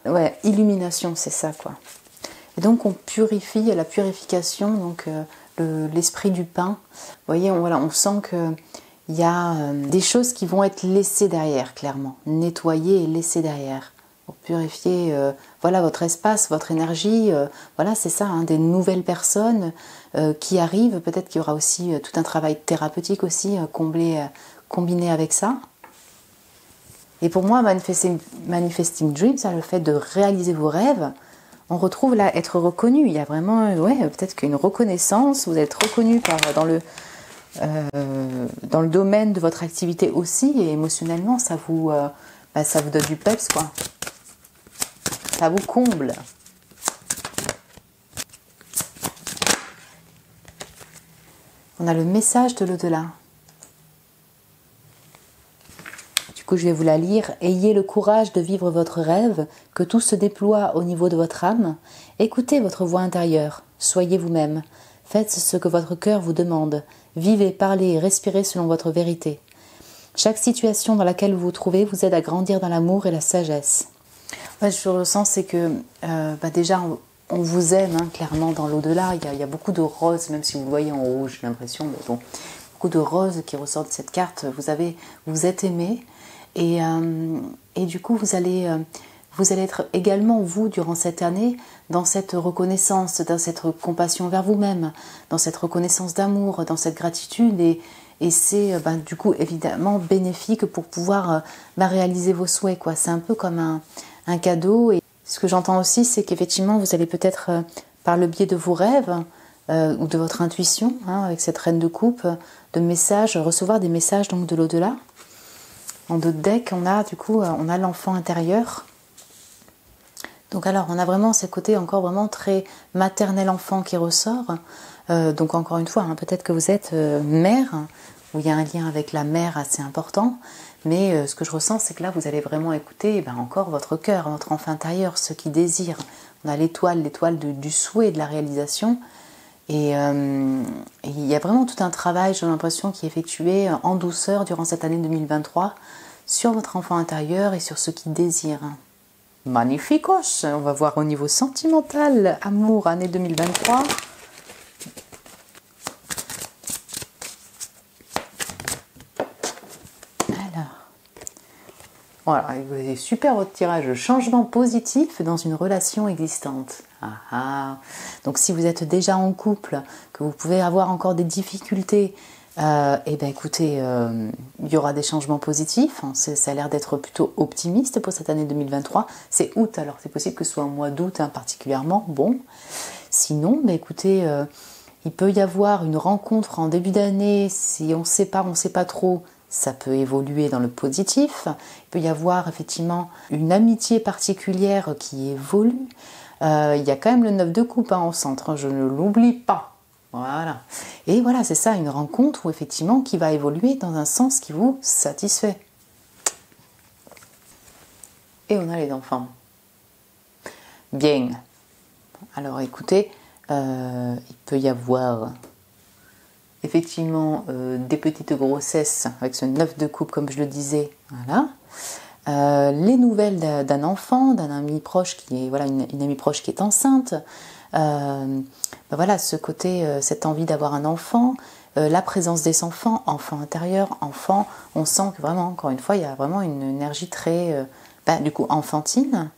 Ouais, illumination, c'est ça, quoi. Et donc on purifie, la purification, donc l'esprit du pain. Vous voyez, on sent qu'il y a des choses qui vont être laissées derrière, clairement. Nettoyées et laissées derrière. Pour purifier votre espace, votre énergie. Voilà, c'est ça, hein, des nouvelles personnes qui arrivent. Peut-être qu'il y aura aussi tout un travail thérapeutique aussi, combiné avec ça. Et pour moi, Manifesting Dreams, ça, le fait de réaliser vos rêves, on retrouve là être reconnu. Il y a vraiment, peut-être qu'une reconnaissance, vous êtes reconnu dans le domaine de votre activité aussi, et émotionnellement, ça vous donne du peps, quoi. Ça vous comble. On a le message de l'au-delà. Du coup, je vais vous la lire. Ayez le courage de vivre votre rêve, que tout se déploie au niveau de votre âme. Écoutez votre voix intérieure. Soyez vous-même. Faites ce que votre cœur vous demande. Vivez, parlez et respirez selon votre vérité. Chaque situation dans laquelle vous vous trouvez vous aide à grandir dans l'amour et la sagesse. Je ressens, c'est que déjà, on vous aime, hein, clairement, dans l'au-delà. Il y a beaucoup de roses, même si vous le voyez en rouge, j'ai l'impression. Mais bon, beaucoup de roses qui ressortent de cette carte. Vous êtes aimé. Et du coup, vous allez être également, vous, durant cette année, dans cette reconnaissance, dans cette compassion vers vous-même, dans cette reconnaissance d'amour, dans cette gratitude. Et c'est du coup évidemment bénéfique pour pouvoir réaliser vos souhaits, quoi. C'est un peu comme un cadeau. Et ce que j'entends aussi, c'est qu'effectivement, vous allez peut-être, par le biais de vos rêves ou de votre intuition, hein, avec cette reine de coupe, recevoir des messages donc, de l'au-delà. En deux decks, on a l'enfant intérieur. Donc alors, on a vraiment ce côté encore vraiment très maternel enfant qui ressort. Donc encore une fois, hein, peut-être que vous êtes mère, où il y a un lien avec la mère assez important. Mais ce que je ressens, c'est que là, vous allez vraiment écouter encore votre cœur, votre enfant intérieur, ce qui désire. On a l'étoile du souhait, de la réalisation. Et il y a vraiment tout un travail, j'ai l'impression, qui est effectué en douceur durant cette année 2023 sur votre enfant intérieur et sur ce qu'il désire. Magnificos! On va voir au niveau sentimental, amour, année 2023. Voilà, super votre tirage, changement positif dans une relation existante. Donc si vous êtes déjà en couple, que vous pouvez avoir encore des difficultés, écoutez, il y aura des changements positifs. Ça a l'air d'être plutôt optimiste pour cette année 2023. C'est août, alors c'est possible que ce soit au mois d'août particulièrement. Bon, sinon, écoutez, il peut y avoir une rencontre en début d'année, si on sait pas trop. Ça peut évoluer dans le positif. Il peut y avoir effectivement une amitié particulière qui évolue. Il y a quand même le 9 de coupe en centre, je ne l'oublie pas. Voilà. Et voilà, c'est ça, une rencontre où effectivement qui va évoluer dans un sens qui vous satisfait. Et on a les enfants. Bien. Alors écoutez, il peut y avoir effectivement des petites grossesses avec ce 9 de coupe comme je le disais. Voilà. Les nouvelles d'un enfant, d'un ami proche qui est voilà une amie proche qui est enceinte. Voilà ce côté, cette envie d'avoir un enfant, la présence des enfants, enfant intérieur, enfant. On sent que vraiment, encore une fois, il y a vraiment une énergie très, du coup, enfantine.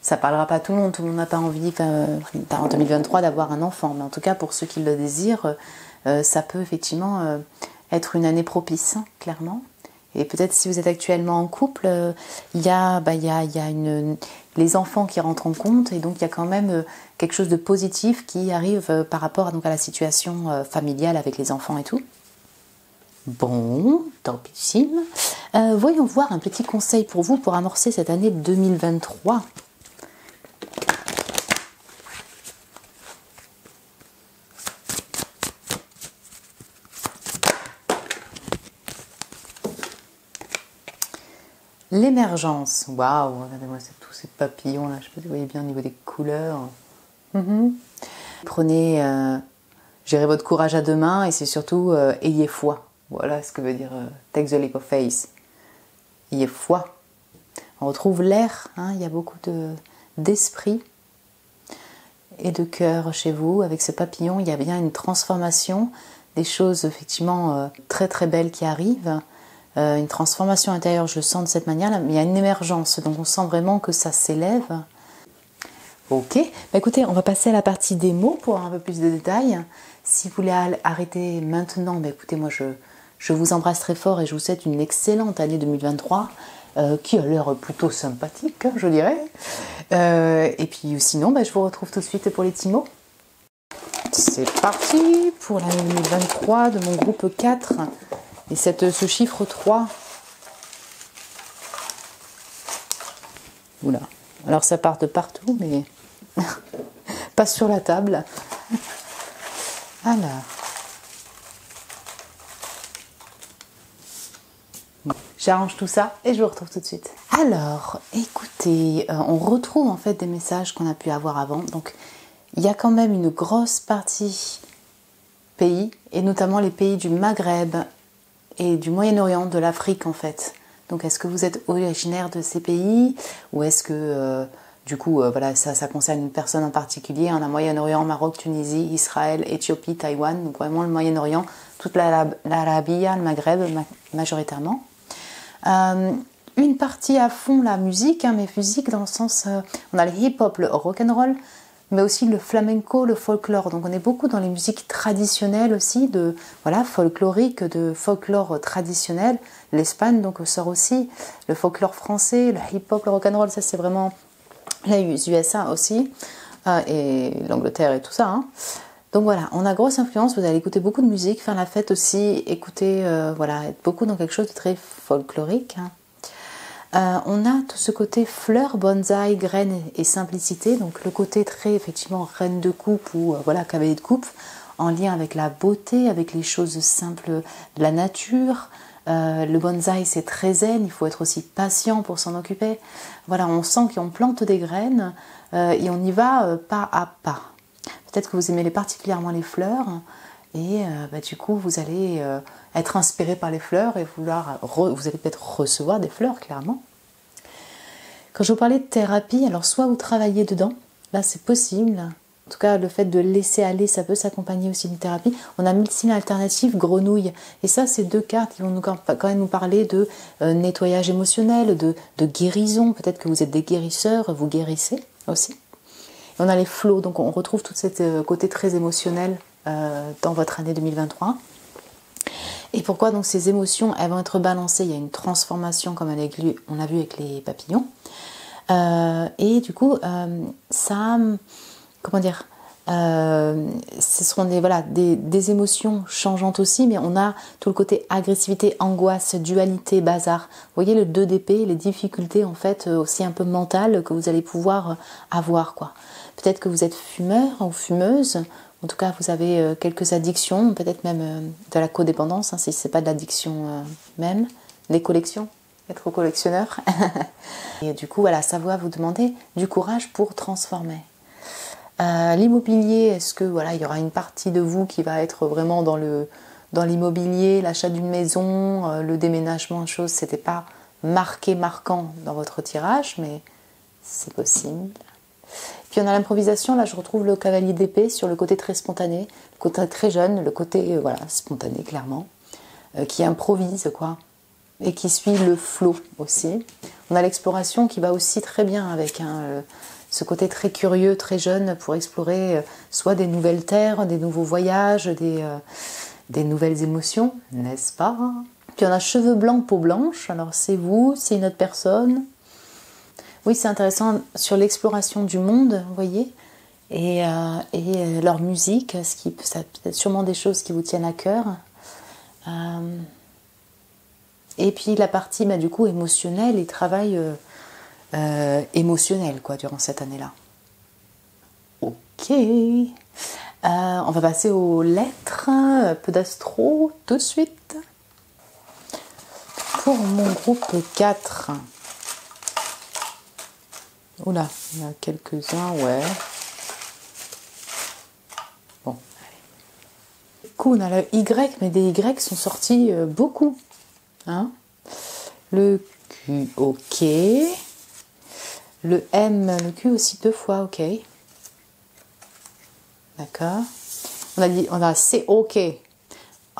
Ça parlera pas à tout le monde n'a pas envie en 2023 d'avoir un enfant, mais en tout cas pour ceux qui le désirent, ça peut effectivement être une année propice, hein, clairement. Et peut-être si vous êtes actuellement en couple, il y a les enfants qui rentrent en compte et donc il y a quand même quelque chose de positif qui arrive par rapport à la situation familiale avec les enfants et tout. Bon, topissime. Voyons voir un petit conseil pour vous pour amorcer cette année 2023. L'émergence, waouh, regardez-moi tous ces papillons là, je ne sais pas si vous voyez bien au niveau des couleurs. Prenez, gérez votre courage à deux mains et c'est surtout ayez foi. Voilà ce que veut dire take the leap of faith. Ayez foi. On retrouve l'air, hein, il y a beaucoup d'esprit et de cœur chez vous. Avec ce papillon, il y a bien une transformation, des choses effectivement très très belles qui arrivent. Une transformation intérieure, je le sens de cette manière-là, mais il y a une émergence, donc on sent vraiment que ça s'élève. Ok, écoutez, on va passer à la partie des mots pour avoir un peu plus de détails. Si vous voulez arrêter maintenant, écoutez, moi je vous embrasse très fort et je vous souhaite une excellente année 2023 qui a l'air plutôt sympathique, hein, je dirais. Et puis sinon, je vous retrouve tout de suite pour les petits mots. C'est parti pour l'année 2023 de mon groupe 4. Et ce chiffre 3, oula, alors ça part de partout, mais pas sur la table. Alors, j'arrange tout ça et je vous retrouve tout de suite. Alors, écoutez, on retrouve en fait des messages qu'on a pu avoir avant. Donc, il y a quand même une grosse partie pays, et notamment les pays du Maghreb, et du Moyen-Orient, de l'Afrique en fait. Donc est-ce que vous êtes originaire de ces pays ou est-ce que du coup voilà, ça concerne une personne en particulier. On a Moyen-Orient, Maroc, Tunisie, Israël, Éthiopie, Taïwan, donc vraiment le Moyen-Orient, toute l'Arabie, le Maghreb majoritairement. Une partie à fond la musique, hein, mais musique dans le sens, on a le hip-hop, le rock'n'roll, mais aussi le flamenco, le folklore. Donc on est beaucoup dans les musiques traditionnelles aussi, folklorique, de folklore traditionnel. L'Espagne donc sort aussi, le folklore français, le hip-hop, le rock'n'roll, ça c'est vraiment les USA aussi, et l'Angleterre et tout ça. Hein. Donc voilà, on a grosse influence, vous allez écouter beaucoup de musique, faire la fête aussi, écouter, être beaucoup dans quelque chose de très folklorique. Hein. On a tout ce côté fleurs, bonsaï, graines et simplicité, donc le côté très effectivement reine de coupe ou cavalier de coupe, en lien avec la beauté, avec les choses simples de la nature. Le bonsaï c'est très zen, il faut être aussi patient pour s'en occuper. Voilà, on sent qu'on plante des graines et on y va pas à pas. Peut-être que vous aimez particulièrement les fleurs et du coup vous allez être inspiré par les fleurs et vous allez peut-être recevoir des fleurs clairement. Quand je vous parlais de thérapie, alors soit vous travaillez dedans, là c'est possible. En tout cas, le fait de laisser aller, ça peut s'accompagner aussi d'une thérapie. On a médecine alternative, grenouille. Et ça, c'est deux cartes qui vont quand même nous parler de nettoyage émotionnel, de guérison. Peut-être que vous êtes des guérisseurs, vous guérissez aussi. Et on a les flots, donc on retrouve tout ce côté très émotionnel dans votre année 2023. Et pourquoi donc ces émotions, elles vont être balancées. Il y a une transformation, comme on l'a vu avec les papillons. Et du coup, ce seront des émotions changeantes aussi, mais on a tout le côté agressivité, angoisse, dualité, bazar. Vous voyez le 2 d'épée, les difficultés en fait aussi un peu mentales que vous allez pouvoir avoir, quoi. Peut-être que vous êtes fumeur ou fumeuse, en tout cas vous avez quelques addictions, peut-être même de la codépendance, hein, si ce n'est pas de l'addiction même, des collections. être collectionneur. Et du coup, voilà, ça va vous demander du courage pour transformer. L'immobilier, est-ce que voilà, il y aura une partie de vous qui va être vraiment dans l'immobilier, l'achat d'une maison, le déménagement, chose, c'était pas marquant dans votre tirage, mais c'est possible. Puis on a l'improvisation, là je retrouve le cavalier d'épée sur le côté très spontané, le côté très jeune, le côté voilà, spontané clairement, qui improvise quoi, et qui suit le flot aussi. On a l'exploration qui va aussi très bien avec ce côté très curieux, très jeune pour explorer soit des nouvelles terres, des nouveaux voyages, des nouvelles émotions, n'est-ce pas? Puis on a cheveux blancs, peau blanche, alors c'est vous, c'est une autre personne. Oui, c'est intéressant sur l'exploration du monde, vous voyez, et leur musique, ça peut être sûrement des choses qui vous tiennent à cœur. Et puis la partie du coup émotionnelle et travail émotionnel quoi, durant cette année-là. Ok. On va passer aux lettres, un peu d'astro tout de suite. Pour mon groupe 4. Oula, il y en a quelques-uns, ouais. Bon, allez. Du coup, on a le Y, mais des Y sont sortis beaucoup. Hein, le Q, ok. Le M, le Q aussi 2 fois, ok. D'accord. On a C, ok.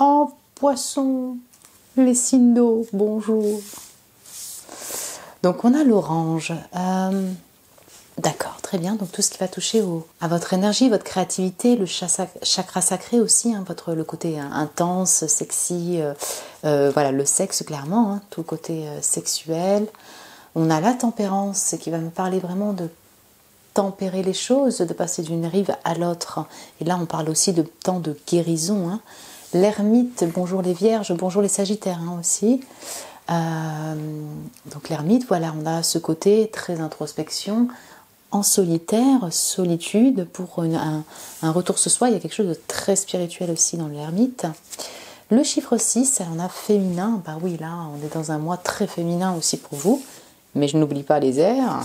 Oh, poisson, les signes d'eau, bonjour. Donc on a l'orange. D'accord, très bien. Donc tout ce qui va toucher à votre énergie, votre créativité, le chakra sacré aussi, hein, le côté intense, sexy, voilà, le sexe clairement, hein, tout le côté sexuel. On a la tempérance qui va me parler vraiment de tempérer les choses, de passer d'une rive à l'autre. Et là, on parle aussi de temps de guérison. Hein. L'ermite, bonjour les vierges, bonjour les sagittaires hein, aussi. Donc l'ermite, voilà, on a ce côté très introspection, en solitaire, solitude, pour un retour sur soi. Il y a quelque chose de très spirituel aussi dans l'ermite. Le chiffre 6, on a féminin. Bah oui, là, on est dans un mois très féminin aussi pour vous. Mais je n'oublie pas les airs.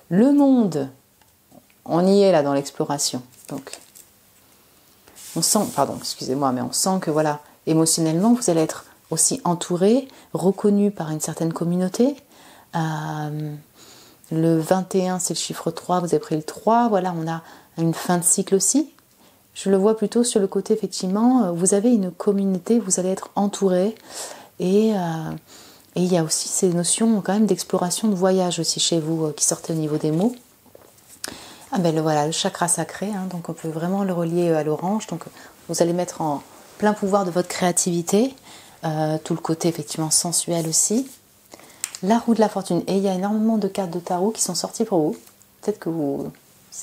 Le monde, on y est là dans l'exploration. Donc, on sent, pardon, excusez-moi, mais on sent que voilà, émotionnellement, vous allez être aussi entouré, reconnu par une certaine communauté. Le 21, c'est le chiffre 3, vous avez pris le 3. Voilà, on a une fin de cycle aussi. Je le vois plutôt sur le côté, effectivement, vous avez une communauté, vous allez être entouré. Et il y a aussi ces notions quand même d'exploration, de voyage aussi chez vous qui sortent au niveau des mots. Ah ben voilà, le chakra sacré, hein, donc on peut vraiment le relier à l'orange. Donc vous allez mettre en plein pouvoir de votre créativité, tout le côté effectivement sensuel aussi. La roue de la fortune, et il y a énormément de cartes de tarot qui sont sorties pour vous. Peut-être que vous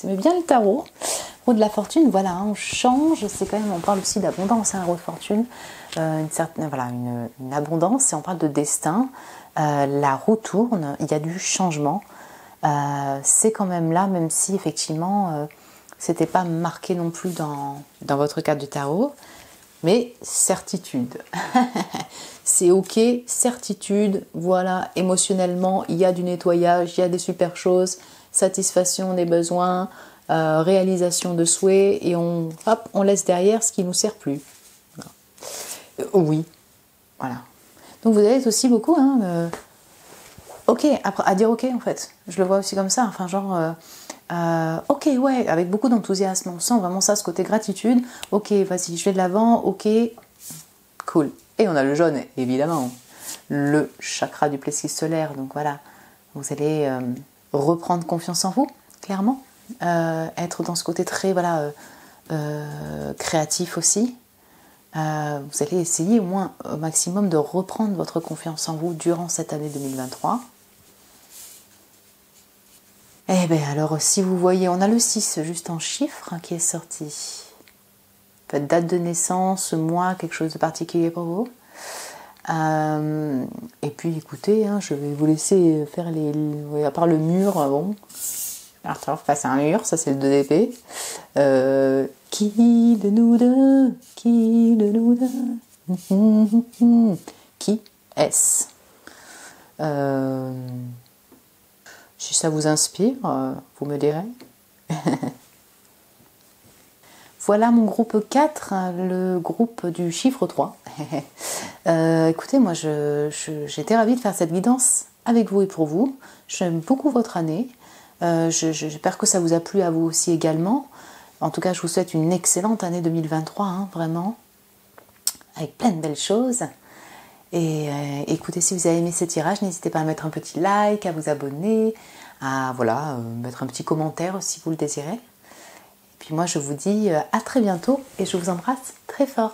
aimez bien le tarot. Roue de la fortune, voilà, hein, on change, c'est quand même, on parle aussi d'abondance, hein, roue de fortune, une abondance, et on parle de destin. La roue tourne, il y a du changement. C'est quand même là, même si effectivement c'était pas marqué non plus dans votre carte du tarot, mais certitude. C'est ok, certitude, voilà, émotionnellement, il y a du nettoyage, il y a des super choses, satisfaction des besoins, réalisation de souhaits, et on laisse derrière ce qui ne nous sert plus. Oui, voilà. Donc vous allez être aussi beaucoup, ok, après, à dire ok en fait. Je le vois aussi comme ça, enfin genre, ok, ouais, avec beaucoup d'enthousiasme. On sent vraiment ça, ce côté gratitude. Ok, vas-y, je vais de l'avant, ok, cool. Et on a le jaune, évidemment, le chakra du plexus solaire. Donc voilà, vous allez reprendre confiance en vous, clairement. Être dans ce côté très, voilà, créatif aussi. Vous allez essayer au moins au maximum de reprendre votre confiance en vous durant cette année 2023. Eh bien alors, si vous voyez, on a le 6 juste en chiffres qui est sorti. Date de naissance, mois, quelque chose de particulier pour vous. Et puis écoutez, je vais vous laisser faire à part le mur, bon. Alors face à un mur, ça c'est le 2 d'épée. Qui de nous deux? Qui de nous deux? Qui est-ce? Si ça vous inspire, vous me direz. Voilà mon groupe 4, le groupe du chiffre 3. Écoutez, moi j'étais ravie de faire cette guidance avec vous et pour vous. J'aime beaucoup votre année. J'espère que ça vous a plu à vous aussi également. En tout cas, je vous souhaite une excellente année 2023, hein, vraiment, avec plein de belles choses. Et écoutez, si vous avez aimé ce tirage, n'hésitez pas à mettre un petit like, à vous abonner, à mettre un petit commentaire si vous le désirez. Et puis moi, je vous dis à très bientôt et je vous embrasse très fort.